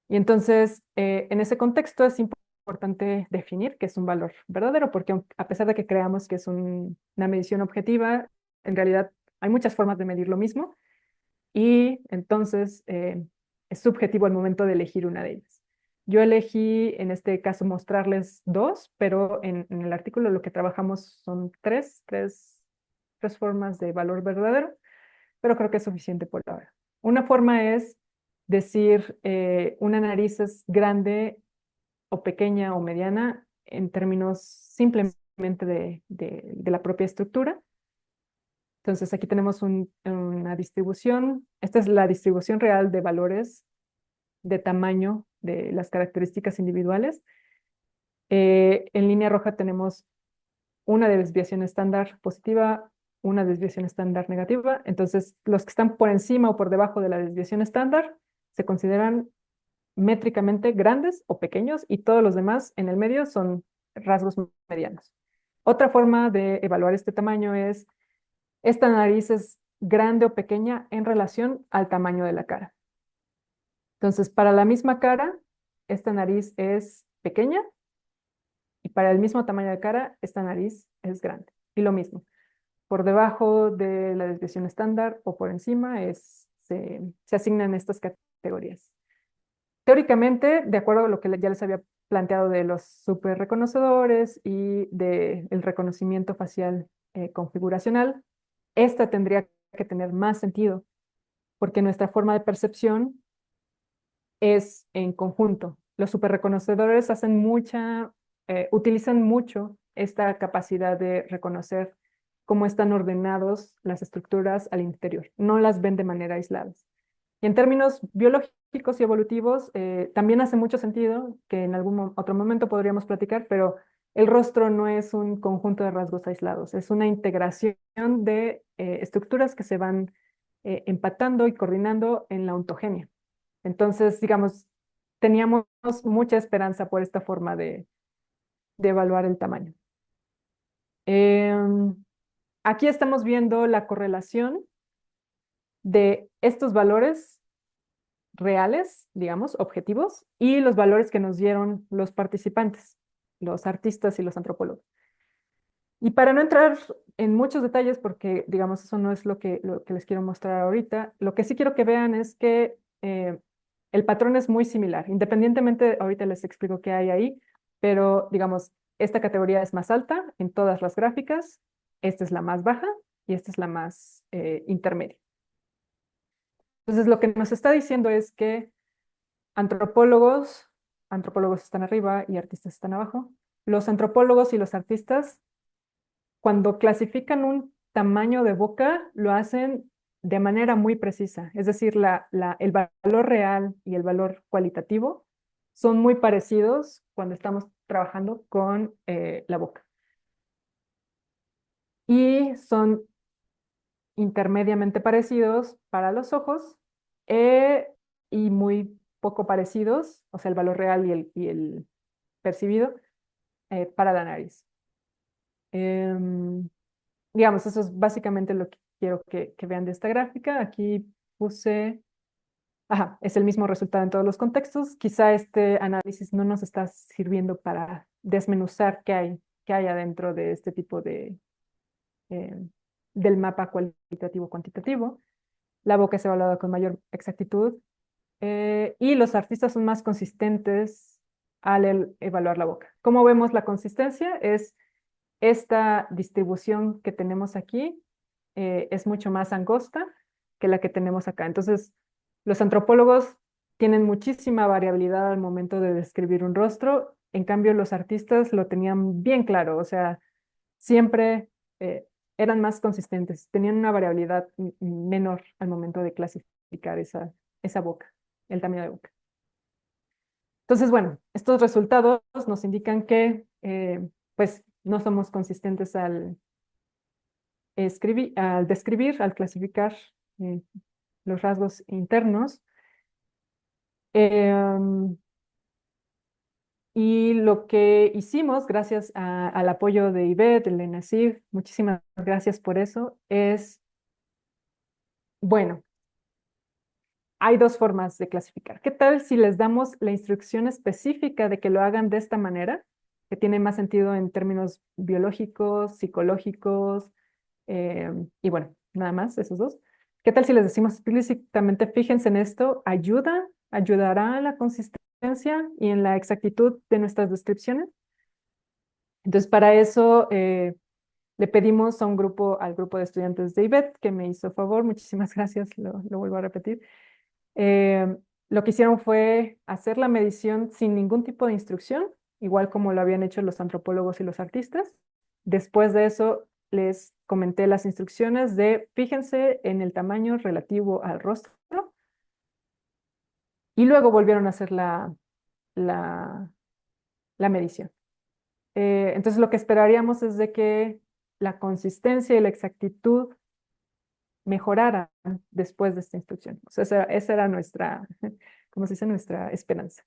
Y entonces, en ese contexto es importante definir qué es un valor verdadero, porque a pesar de que creamos que es una medición objetiva, en realidad hay muchas formas de medir lo mismo y entonces es subjetivo al momento de elegir una de ellas. Yo elegí en este caso mostrarles dos, pero en el artículo lo que trabajamos son tres formas de valor verdadero, pero creo que es suficiente por ahora. Una forma es decir una nariz es grande o pequeña o mediana en términos simplemente de la propia estructura. Entonces aquí tenemos una distribución. Esta es la distribución real de valores de tamaño de las características individuales. En línea roja tenemos una desviación estándar positiva, una desviación estándar negativa. Entonces, los que están por encima o por debajo de la desviación estándar se consideran métricamente grandes o pequeños y todos los demás en el medio son rasgos medianos. Otra forma de evaluar este tamaño es, esta nariz es grande o pequeña en relación al tamaño de la cara. Entonces, para la misma cara, esta nariz es pequeña y para el mismo tamaño de cara, esta nariz es grande. Y lo mismo, por debajo de la desviación estándar o por encima se asignan estas categorías. Teóricamente, de acuerdo a lo que ya les había planteado de los superreconocedores y del reconocimiento facial configuracional, esta tendría que tener más sentido, porque nuestra forma de percepción es en conjunto. Los superreconocedores utilizan mucho esta capacidad de reconocer cómo están ordenados las estructuras al interior. No las ven de manera aislada. Y en términos biológicos y evolutivos, también hace mucho sentido, que en algún otro momento podríamos platicar, pero el rostro no es un conjunto de rasgos aislados, es una integración de estructuras que se van empatando y coordinando en la ontogenia. Entonces, digamos, teníamos mucha esperanza por esta forma de evaluar el tamaño. Em, Aquí estamos viendo la correlación de estos valores reales, digamos, objetivos, y los valores que nos dieron los participantes, los artistas y los antropólogos. Y para no entrar en muchos detalles, porque, digamos, eso no es lo que les quiero mostrar ahorita, lo que sí quiero que vean es que el patrón es muy similar, independientemente, ahorita les explico qué hay ahí, pero, digamos, esta categoría es más alta en todas las gráficas, esta es la más baja y esta es la más intermedia. Entonces, lo que nos está diciendo es que antropólogos, antropólogos están arriba y artistas están abajo. Los antropólogos y los artistas, cuando clasifican un tamaño de boca, lo hacen de manera muy precisa. Es decir, el valor real y el valor cualitativo son muy parecidos cuando estamos trabajando con la boca. Y son intermediamente parecidos para los ojos eh, y muy poco parecidos, o sea, el valor real y el percibido para la nariz. Em, digamos, eso es básicamente lo que quiero que vean de esta gráfica. Aquí puse, ajá, es el mismo resultado en todos los contextos. Quizá este análisis no nos está sirviendo para desmenuzar qué hay adentro de este tipo eh, del mapa cualitativo-cuantitativo. La boca es evaluada con mayor exactitud y los artistas son más consistentes al evaluar la boca. ¿Cómo vemos la consistencia? Es esta distribución que tenemos aquí es mucho más angosta que la que tenemos acá. Entonces, los antropólogos tienen muchísima variabilidad al momento de describir un rostro, en cambio los artistas lo tenían bien claro, o sea, siempre eran más consistentes, tenían una variabilidad menor al momento de clasificar esa boca, el tamaño de boca. Entonces, bueno, estos resultados nos indican que pues no somos consistentes al describir, al clasificar eh, los rasgos internos. Em, y lo que hicimos, gracias al apoyo de Ivette, de Lenacif, muchísimas gracias por eso, es, bueno, hay dos formas de clasificar. ¿Qué tal si les damos la instrucción específica de que lo hagan de esta manera, que tiene más sentido en términos biológicos, psicológicos, y bueno, nada más, esos dos? ¿Qué tal si les decimos explícitamente, fíjense en esto, ayudará a la consistencia y en la exactitud de nuestras descripciones? Entonces, para eso le pedimos a al grupo de estudiantes de IBET, que me hizo favor, muchísimas gracias, lo vuelvo a repetir. Eh, lo que hicieron fue hacer la medición sin ningún tipo de instrucción, igual como lo habían hecho los antropólogos y los artistas. Después de eso, les comenté las instrucciones de fíjense en el tamaño relativo al rostro y luego volvieron a hacer la, la medición. Entonces, lo que esperaríamos es de que la consistencia y la exactitud mejoraran después de esta instrucción. O sea, esa era nuestra, como se dice, nuestra esperanza.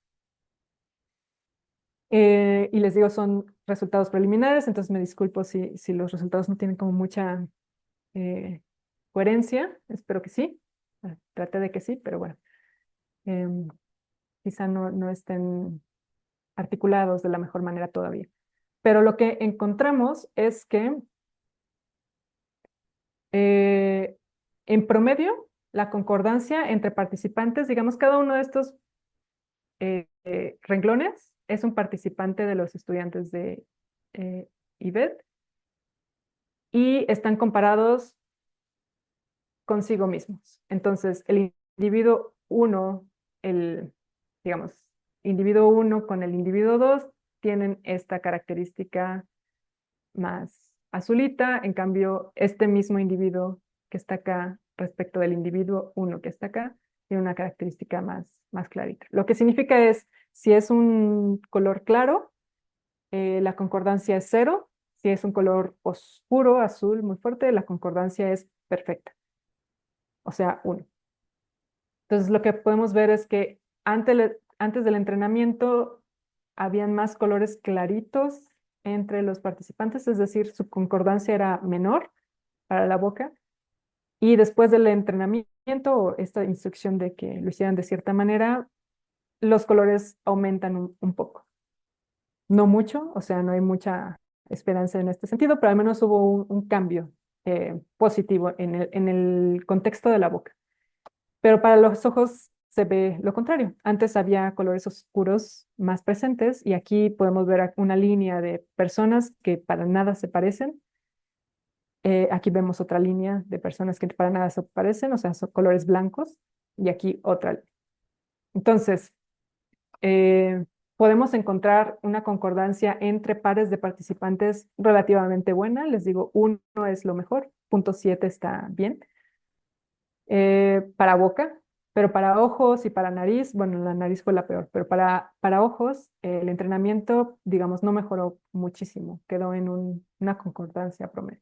Y les digo, son resultados preliminares, entonces me disculpo si los resultados no tienen como mucha coherencia. Espero que sí. Traté de que sí, pero bueno, em, quizá no estén articulados de la mejor manera todavía. Pero lo que encontramos es que eh, en promedio, la concordancia entre participantes, digamos, cada uno de estos renglones es un participante de los estudiantes de IBET y están comparados consigo mismos. Entonces, el individuo uno, el, digamos, individuo uno con el individuo 2 tienen esta característica más azulita, en cambio, este mismo individuo que está acá respecto del individuo uno que está acá, tiene una característica más clarita. Lo que significa es, si es un color claro, la concordancia es cero. Si es un color oscuro, azul, muy fuerte, la concordancia es perfecta, o sea, uno. Entonces, lo que podemos ver es que antes del entrenamiento habían más colores claritos entre los participantes, es decir, su concordancia era menor para la boca. Y después del entrenamiento o esta instrucción de que lo hicieran de cierta manera, los colores aumentan un poco. No mucho, o sea, no hay mucha esperanza en este sentido, pero al menos hubo un cambio positivo en el contexto de la boca. Pero para los ojos se ve lo contrario. Antes había colores oscuros más presentes y aquí podemos ver una línea de personas que para nada se parecen. Aquí vemos otra línea de personas que para nada se parecen, o sea, son colores blancos y aquí otra. Entonces, eh, podemos encontrar una concordancia entre pares de participantes relativamente buena. Les digo, uno es lo mejor, 0.7 está bien. Para boca, pero para ojos y para nariz, bueno, la nariz fue la peor, pero para ojos el entrenamiento, digamos, no mejoró muchísimo, quedó en una concordancia promedio.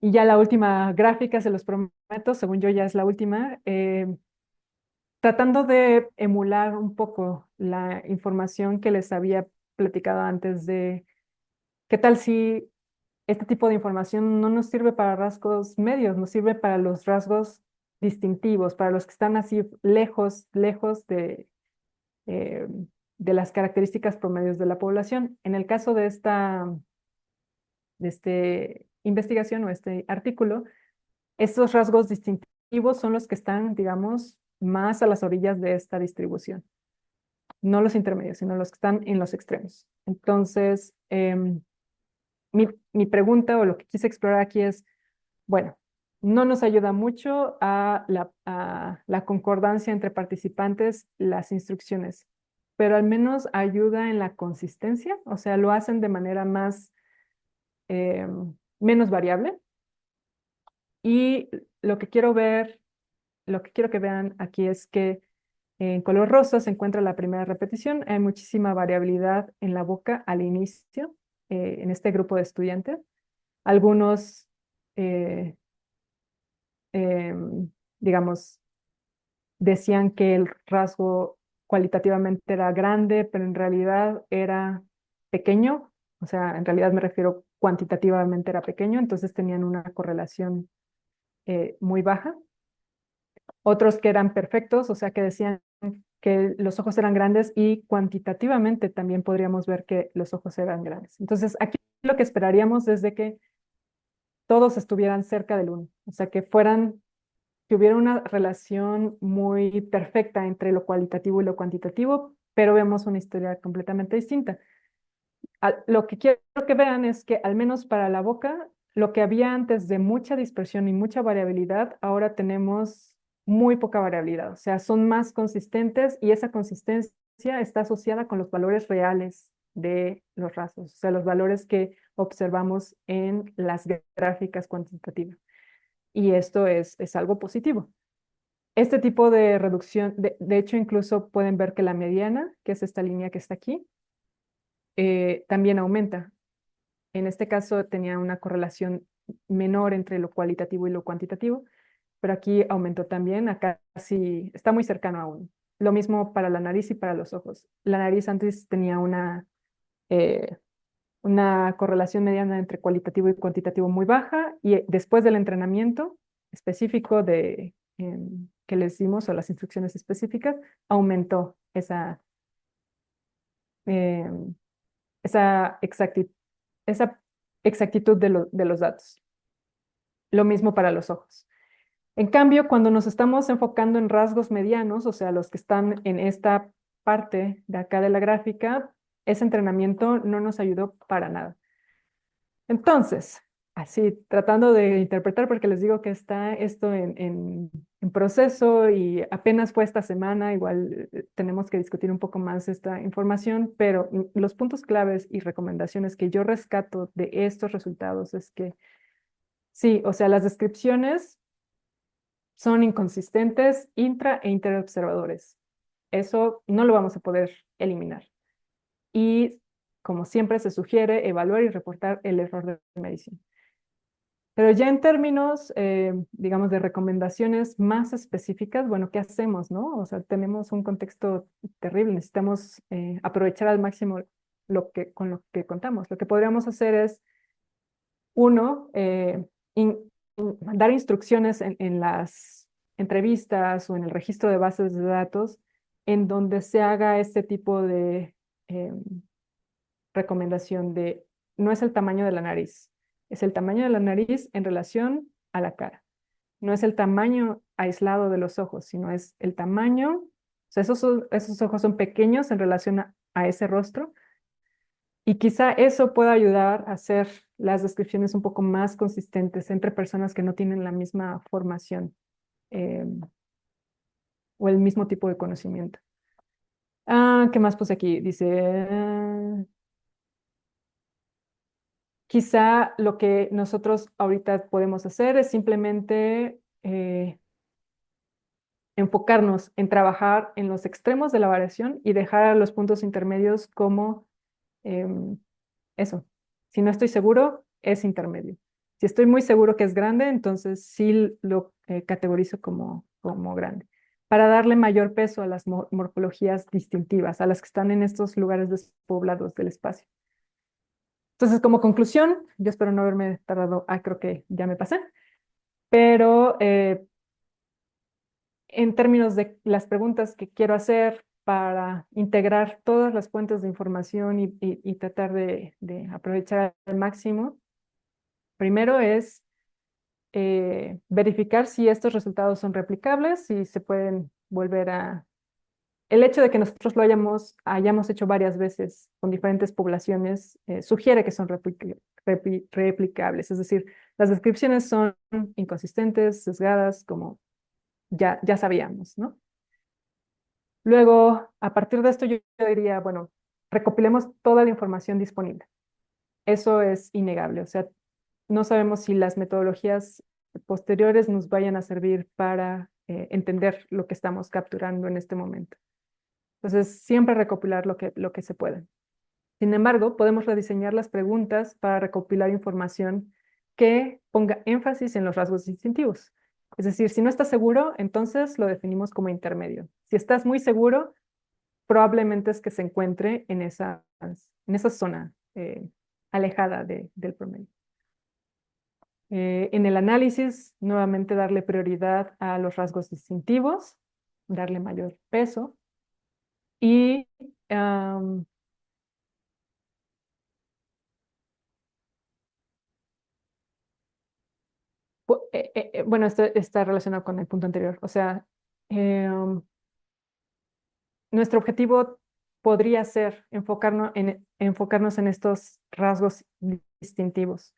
Y ya la última gráfica, se los prometo, según yo ya es la última, tratando de emular un poco la información que les había platicado antes de qué tal si este tipo de información no nos sirve para rasgos medios, nos sirve para los rasgos distintivos, para los que están así lejos, lejos eh, de las características promedios de la población. En el caso de este investigación o este artículo, estos rasgos distintivos son los que están, digamos, más a las orillas de esta distribución, no los intermedios, sino los que están en los extremos. Entonces, mi pregunta o lo que quise explorar aquí es, bueno, no nos ayuda mucho a la concordancia entre participantes las instrucciones, pero al menos ayuda en la consistencia, o sea, lo hacen de manera eh, menos variable. Y lo que quiero ver, lo que quiero que vean aquí es que en color rosa se encuentra la primera repetición. Hay muchísima variabilidad en la boca al inicio, en este grupo de estudiantes. Algunos, eh, digamos, decían que el rasgo cualitativamente era grande, pero en realidad era pequeño. O sea, en realidad me refiero cuantitativamente era pequeño, entonces tenían una correlación muy baja. Otros que eran perfectos, o sea, que decían que los ojos eran grandes y cuantitativamente también podríamos ver que los ojos eran grandes. Entonces, aquí lo que esperaríamos es de que todos estuvieran cerca del uno, o sea, que hubiera una relación muy perfecta entre lo cualitativo y lo cuantitativo, pero vemos una historia completamente distinta. Lo que quiero que vean es que al menos para la boca, lo que había antes de mucha dispersión y mucha variabilidad, ahora tenemos muy poca variabilidad, o sea, son más consistentes y esa consistencia está asociada con los valores reales de los rasgos, o sea, los valores que observamos en las gráficas cuantitativas. Y esto es algo positivo. Este tipo de reducción, de hecho, incluso pueden ver que la mediana, que es esta línea que está aquí, también aumenta. En este caso tenía una correlación menor entre lo cualitativo y lo cuantitativo, pero aquí aumentó también, acá sí está muy cercano aún. Lo mismo para la nariz y para los ojos. La nariz antes tenía eh, una correlación mediana entre cualitativo y cuantitativo muy baja y después del entrenamiento específico que les dimos o las instrucciones específicas, aumentó eh, esa exactitud, esa exactitud de los datos. Lo mismo para los ojos. En cambio, cuando nos estamos enfocando en rasgos medianos, o sea, los que están en esta parte de acá de la gráfica, ese entrenamiento no nos ayudó para nada. Entonces, así tratando de interpretar, porque les digo que está esto en proceso y apenas fue esta semana, igual tenemos que discutir un poco más esta información, pero los puntos claves y recomendaciones que yo rescato de estos resultados es que sí, o sea, las descripciones son inconsistentes intra e interobservadores. Eso no lo vamos a poder eliminar. Y como siempre se sugiere, evaluar y reportar el error de medición. Pero ya en términos, digamos, de recomendaciones más específicas, bueno, ¿qué hacemos, no? O sea, tenemos un contexto terrible, necesitamos aprovechar al máximo con lo que contamos. Lo que podríamos hacer es, uno, dar instrucciones en las entrevistas o en el registro de bases de datos en donde se haga este tipo de recomendación de, no es el tamaño de la nariz, es el tamaño de la nariz en relación a la cara. No es el tamaño aislado de los ojos, sino es el tamaño, o sea, esos ojos son pequeños en relación a ese rostro y quizá eso pueda ayudar a hacer las descripciones un poco más consistentes entre personas que no tienen la misma formación eh, o el mismo tipo de conocimiento. ¿Qué más puse aquí? Dice, quizá lo que nosotros ahorita podemos hacer es simplemente enfocarnos en trabajar en los extremos de la variación y dejar los puntos intermedios como em, eso. Si no estoy seguro, es intermedio. Si estoy muy seguro que es grande, entonces sí lo categorizo como grande, para darle mayor peso a las morfologías distintivas, a las que están en estos lugares despoblados del espacio. Entonces, como conclusión, yo espero no haberme tardado, creo que ya me pasé, pero en términos de las preguntas que quiero hacer para integrar todas las fuentes de información y tratar de aprovechar al máximo, primero es verificar si estos resultados son replicables, si se pueden volver a... El hecho de que nosotros lo hayamos hecho varias veces con diferentes poblaciones sugiere que son replicables, es decir, las descripciones son inconsistentes, sesgadas, como ya sabíamos, ¿no? Luego, a partir de esto, yo diría, bueno, recopilemos toda la información disponible. Eso es innegable. O sea, no sabemos si las metodologías posteriores nos vayan a servir para entender lo que estamos capturando en este momento. Entonces, siempre recopilar lo que se pueda. Sin embargo, podemos rediseñar las preguntas para recopilar información que ponga énfasis en los rasgos distintivos. Es decir, si no estás seguro, entonces lo definimos como intermedio. Si estás muy seguro, probablemente es que se encuentre en esa zona alejada del promedio. En el análisis, nuevamente darle prioridad a los rasgos distintivos, darle mayor peso y bueno, esto está relacionado con el punto anterior. O sea, nuestro objetivo podría ser enfocarnos en estos rasgos distintivos.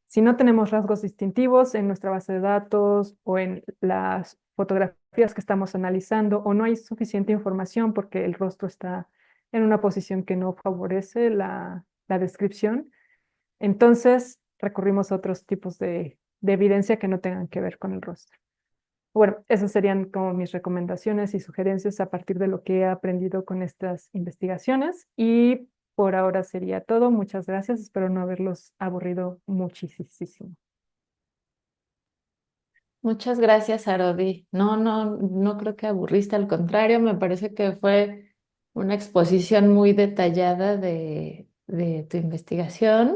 Si no tenemos rasgos distintivos en nuestra base de datos o en las fotografías que estamos analizando o no hay suficiente información porque el rostro está en una posición que no favorece la descripción, entonces recurrimos a otros tipos de evidencia que no tengan que ver con el rostro. Bueno, esas serían como mis recomendaciones y sugerencias a partir de lo que he aprendido con estas investigaciones. Y por ahora sería todo. Muchas gracias. Espero no haberlos aburrido muchísimo. Muchas gracias, Arodi. No, no, no creo que aburriste, al contrario, me parece que fue una exposición muy detallada de tu investigación.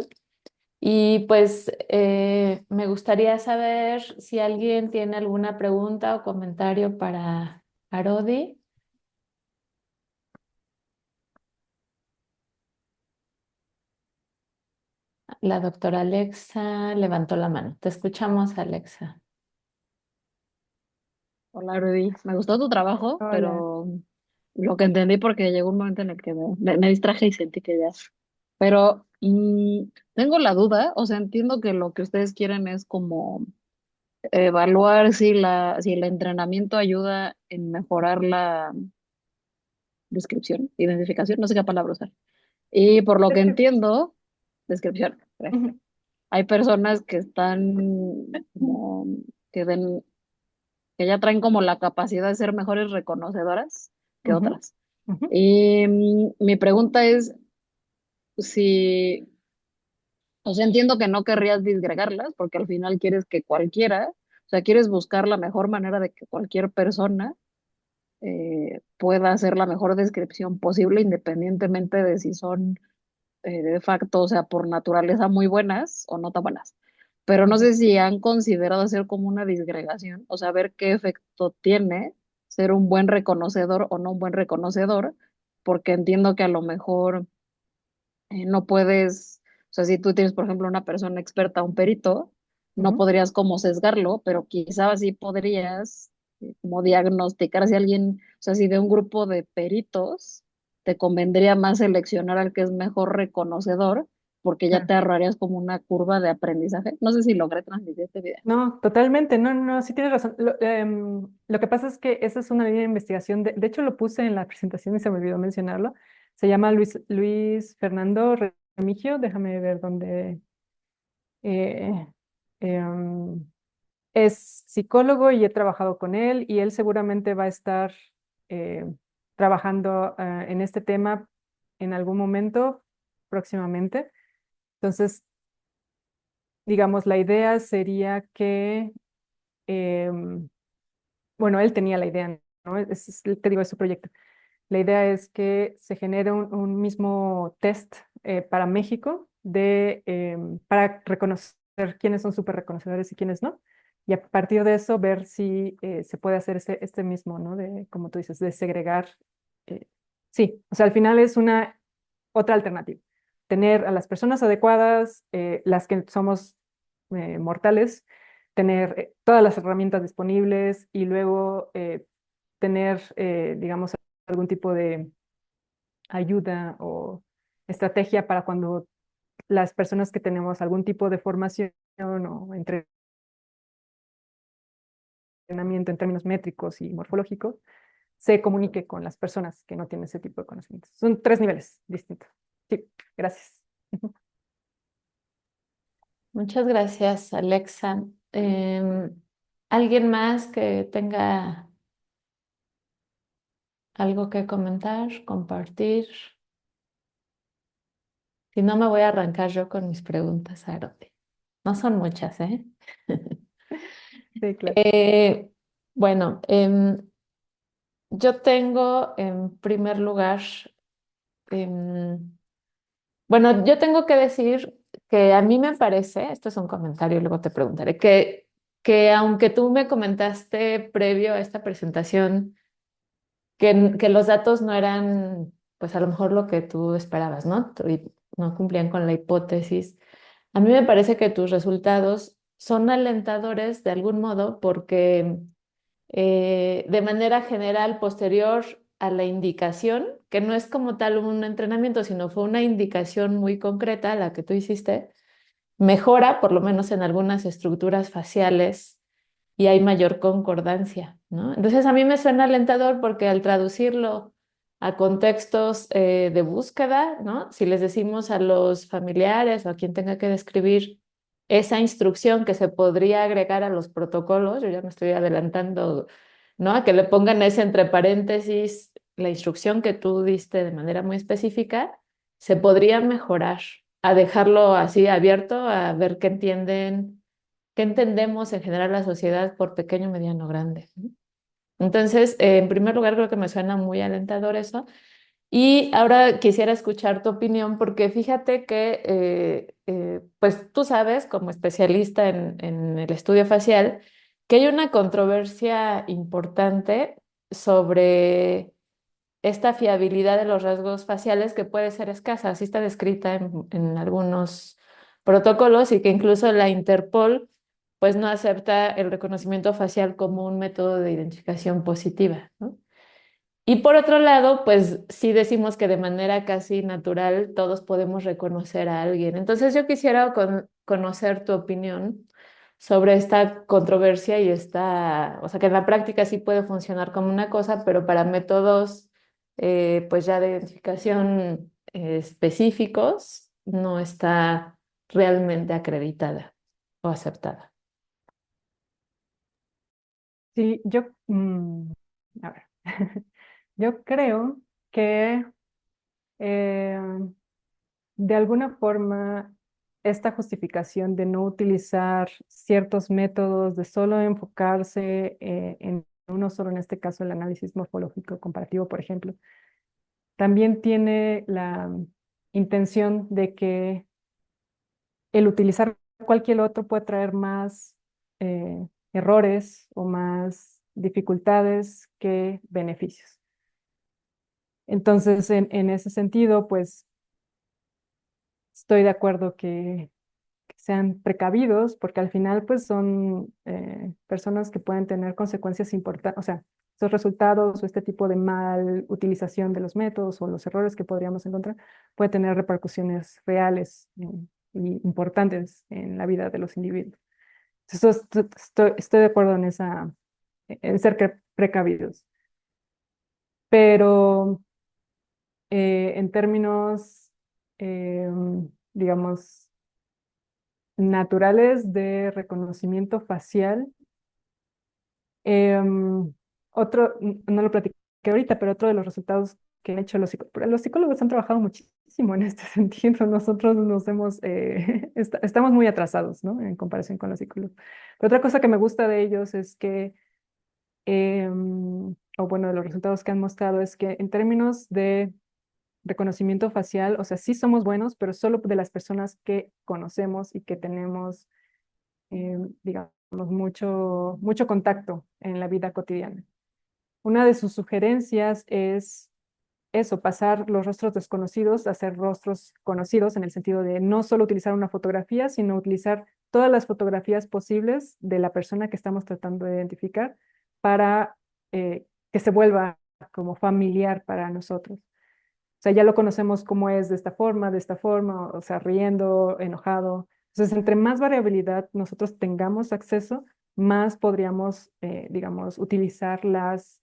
Y pues me gustaría saber si alguien tiene alguna pregunta o comentario para Arodi. La doctora Alexa levantó la mano. Te escuchamos, Alexa. Hola, Rudy. Me gustó tu trabajo, Hola. pero lo que entendí porque llegó un momento en el que me distraje y sentí que ya. Pero tengo la duda, o sea, entiendo que lo que ustedes quieren es como evaluar si el entrenamiento ayuda en mejorar la descripción, identificación, no sé qué palabra usar. Y por lo que entiendo, descripción, gracias. Ujú, Hay personas que están como que ven que ya traen como la capacidad de ser mejores reconocedoras que ujú, otras. ujú, Y mi pregunta es si, o sea, entiendo que no querrías disgregarlas, porque al final quieres que cualquiera, o sea, quieres buscar la mejor manera de que cualquier persona pueda hacer la mejor descripción posible, independientemente de si son de facto, o sea, por naturaleza muy buenas o no tan buenas. Pero no ujú, sé si han considerado hacer como una disgregación, o sea, ver qué efecto tiene ser un buen reconocedor o no un buen reconocedor, porque entiendo que a lo mejor no puedes, o sea, si tú tienes, por ejemplo, una persona experta, un perito, no ujú. podrías como sesgarlo, pero quizás sí podrías como diagnosticar si alguien, o sea, si de un grupo de peritos te convendría más seleccionar al que es mejor reconocedor, porque ya Claro. te ahorrarías como una curva de aprendizaje. No sé si logré transmitir este video. No, totalmente, no, no, sí tienes razón. Lo que pasa es que esa es una línea de investigación, de hecho lo puse en la presentación y se me olvidó mencionarlo. Se llama Luis Fernando Remigio, déjame ver dónde. eh, em, es psicólogo y he trabajado con él y él seguramente va a estar eh, trabajando en este tema en algún momento próximamente. Entonces, digamos, la idea sería que em, bueno, él tenía la idea, ¿no? Te digo, es su proyecto. La idea es que se genere un mismo test para México para reconocer quiénes son súper reconocedores y quiénes no. Y a partir de eso ver si se puede hacer este mismo, ¿no? De, como tú dices, de segregar. eh, sí, o sea, al final es una otra alternativa. Tener a las personas adecuadas, las que somos mortales, tener todas las herramientas disponibles y luego tener, digamos, algún tipo de ayuda o estrategia para cuando las personas que tenemos algún tipo de formación o entrenamiento en términos métricos y morfológicos, se comunique con las personas que no tienen ese tipo de conocimientos. Son tres niveles distintos. Sí, gracias. Muchas gracias, Alexa. ¿Alguien más que tenga algo que comentar, compartir? Si no, me voy a arrancar yo con mis preguntas, Arote. No son muchas, ¿eh? Sí, claro. Eh, bueno, yo tengo en primer lugar, em, bueno, yo tengo que decir que a mí me parece, esto es un comentario y luego te preguntaré, que aunque tú me comentaste previo a esta presentación que los datos no eran, pues a lo mejor lo que tú esperabas, ¿no? Y no cumplían con la hipótesis. A mí me parece que tus resultados son alentadores de algún modo porque de manera general, posterior a la indicación, que no es como tal un entrenamiento, sino fue una indicación muy concreta la que tú hiciste, mejora, por lo menos en algunas estructuras faciales, y hay mayor concordancia, ¿no? Entonces a mí me suena alentador porque al traducirlo a contextos de búsqueda, ¿no? Si les decimos a los familiares o a quien tenga que describir esa instrucción que se podría agregar a los protocolos, yo ya me estoy adelantando, ¿no? A que le pongan ese entre paréntesis, la instrucción que tú diste de manera muy específica, se podría mejorar a dejarlo así abierto, a ver qué entendemos en general la sociedad por pequeño, mediano, grande, ¿no? Entonces, en primer lugar, creo que me suena muy alentador eso. Y ahora quisiera escuchar tu opinión porque fíjate que, pues tú sabes, como especialista en el estudio facial, que hay una controversia importante sobre esta fiabilidad de los rasgos faciales que puede ser escasa, así está descrita en algunos protocolos y que incluso la Interpol pues no acepta el reconocimiento facial como un método de identificación positiva, ¿no? Y por otro lado, pues sí decimos que de manera casi natural todos podemos reconocer a alguien. Entonces yo quisiera conocer tu opinión sobre esta controversia y esta, o sea, que en la práctica sí puede funcionar como una cosa, pero para métodos pues ya de identificación específicos no está realmente acreditada o aceptada. Sí, a ver, yo creo que eh, de alguna forma esta justificación de no utilizar ciertos métodos, de solo enfocarse en uno solo, en este caso el análisis morfológico comparativo, por ejemplo, también tiene la intención de que el utilizar cualquier otro puede traer más errores o más dificultades que beneficios. Entonces, en ese sentido, pues estoy de acuerdo que sean precavidos, porque al final, pues son personas que pueden tener consecuencias importantes, o sea, esos resultados o este tipo de mal utilización de los métodos o los errores que podríamos encontrar puede tener repercusiones reales y importantes en la vida de los individuos. Entonces, estoy de acuerdo en en ser precavidos, pero en términos, eh, digamos, naturales de reconocimiento facial, no lo platiqué ahorita, pero otro de los resultados que han hecho los psicólogos han trabajado muchísimo en este sentido. Nosotros estamos muy atrasados, ¿no? En comparación con los psicólogos. Pero otra cosa que me gusta de ellos es que o bueno, de los resultados que han mostrado es que en términos de reconocimiento facial, o sea, sí somos buenos, pero solo de las personas que conocemos y que tenemos, digamos, mucho contacto en la vida cotidiana. Una de sus sugerencias es eso, pasar los rostros desconocidos a ser rostros conocidos en el sentido de no solo utilizar una fotografía, sino utilizar todas las fotografías posibles de la persona que estamos tratando de identificar para que se vuelva como familiar para nosotros. O sea, ya lo conocemos cómo es de esta forma, o sea, riendo, enojado. Entonces, entre más variabilidad nosotros tengamos acceso, más podríamos, digamos, utilizar las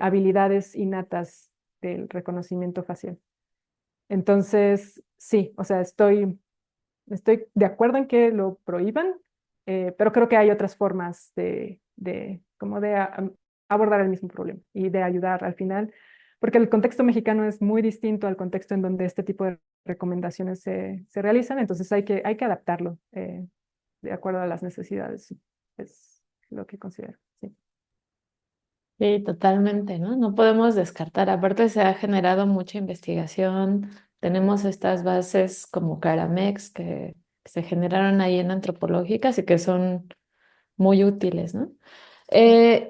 habilidades innatas del reconocimiento facial. Entonces, sí, o sea, estoy de acuerdo en que lo prohíban, pero creo que hay otras formas como de abordar el mismo problema y de ayudar al final, porque el contexto mexicano es muy distinto al contexto en donde este tipo de recomendaciones se realizan, entonces hay que adaptarlo de acuerdo a las necesidades. Es lo que considero, sí. Sí, totalmente, ¿no? No podemos descartar. Aparte, se ha generado mucha investigación. Tenemos estas bases como Caramex que se generaron ahí en antropológicas y que son muy útiles, ¿no?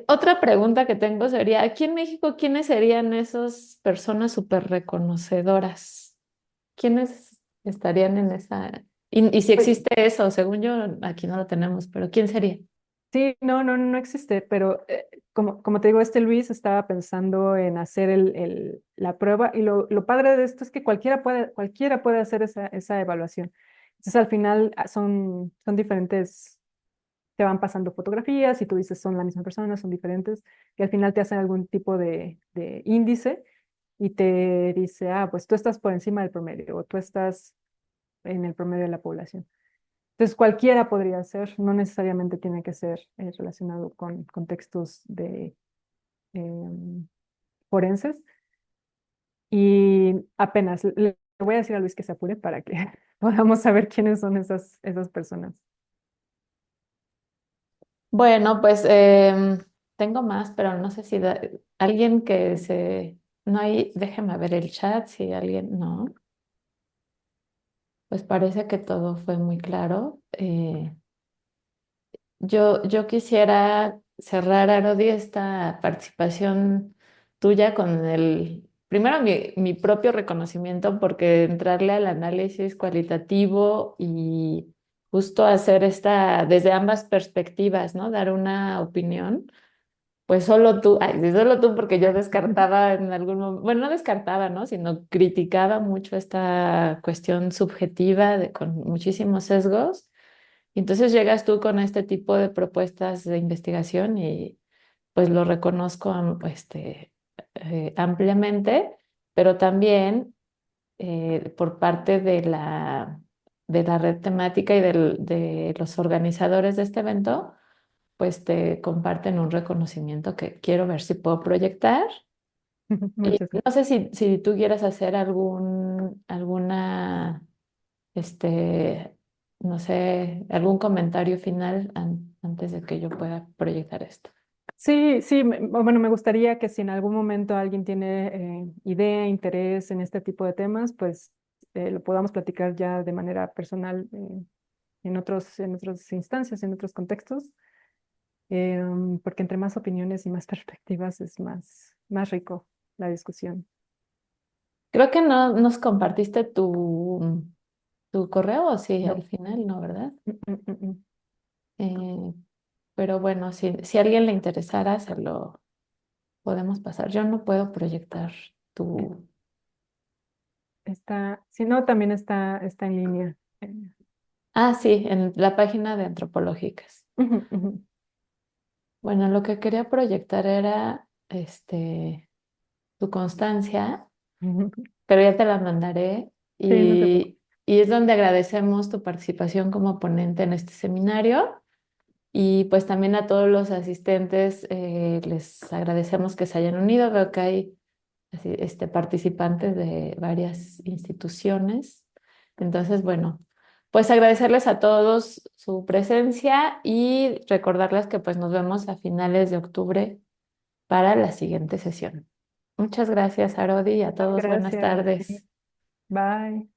Otra pregunta que tengo sería, aquí en México, ¿quiénes serían esas personas súper reconocedoras? ¿Quiénes estarían en esa? Y si Pues, existe eso, según yo, aquí no lo tenemos, pero ¿quién sería? sí, no existe, pero como te digo, Luis estaba pensando en hacer la prueba y lo padre de esto es que cualquiera puede hacer esa evaluación. Entonces al final son diferentes, te van pasando fotografías y tú dices son la misma persona, son diferentes, y al final te hacen algún tipo de índice y te dice, ah, pues tú estás por encima del promedio o tú estás en el promedio de la población. Entonces, cualquiera podría ser, no necesariamente tiene que ser relacionado con contextos de em, forenses. Y apenas le voy a decir a Luis que se apure para que podamos saber quiénes son esas personas. Bueno, pues tengo más, pero no sé si alguien que se... No hay, déjeme ver el chat, si alguien... No, pues parece que todo fue muy claro. Yo quisiera cerrar, Arodi, esta participación tuya con primero mi propio reconocimiento, porque entrarle al análisis cualitativo y justo hacer desde ambas perspectivas, ¿no? Dar una opinión. Pues solo tú, ay, sí, solo tú, porque yo descartaba en algún momento, bueno, no descartaba, ¿no? Sino criticaba mucho esta cuestión subjetiva con muchísimos sesgos. Y entonces llegas tú con este tipo de propuestas de investigación y pues lo reconozco ampliamente, pero también por parte de la red temática y de los organizadores de este evento, pues te comparten un reconocimiento que quiero ver si puedo proyectar. Y Muchas no gracias. sé si tú quieras hacer este, no sé, algún comentario final antes de que yo pueda proyectar esto. Sí, sí, bueno, me gustaría que si en algún momento alguien tiene idea, interés en este tipo de temas, pues lo podamos platicar ya de manera personal en otras instancias, en otros contextos, porque entre más opiniones y más perspectivas es más rico la discusión. Creo que no nos compartiste tu correo, o sí, al No. final, ¿no, verdad? Mm, mm, mm, mm. Eh, pero bueno, si a alguien le interesara, se lo podemos pasar. Yo no puedo proyectar tu... Si no, también está en línea. Ah, sí, en la página de Antropológicas. Ujú, ujú, Bueno, lo que quería proyectar era tu constancia, ujú. pero ya te la mandaré Sí, no te preocupes. y es donde agradecemos tu participación como ponente en este seminario y pues también a todos los asistentes les agradecemos que se hayan unido. Veo que hay participantes de varias instituciones. Entonces, bueno, pues agradecerles a todos su presencia y recordarles que pues nos vemos a finales de octubre para la siguiente sesión. Muchas gracias, Arodi, y a todos buenas Gracias. tardes. Bye.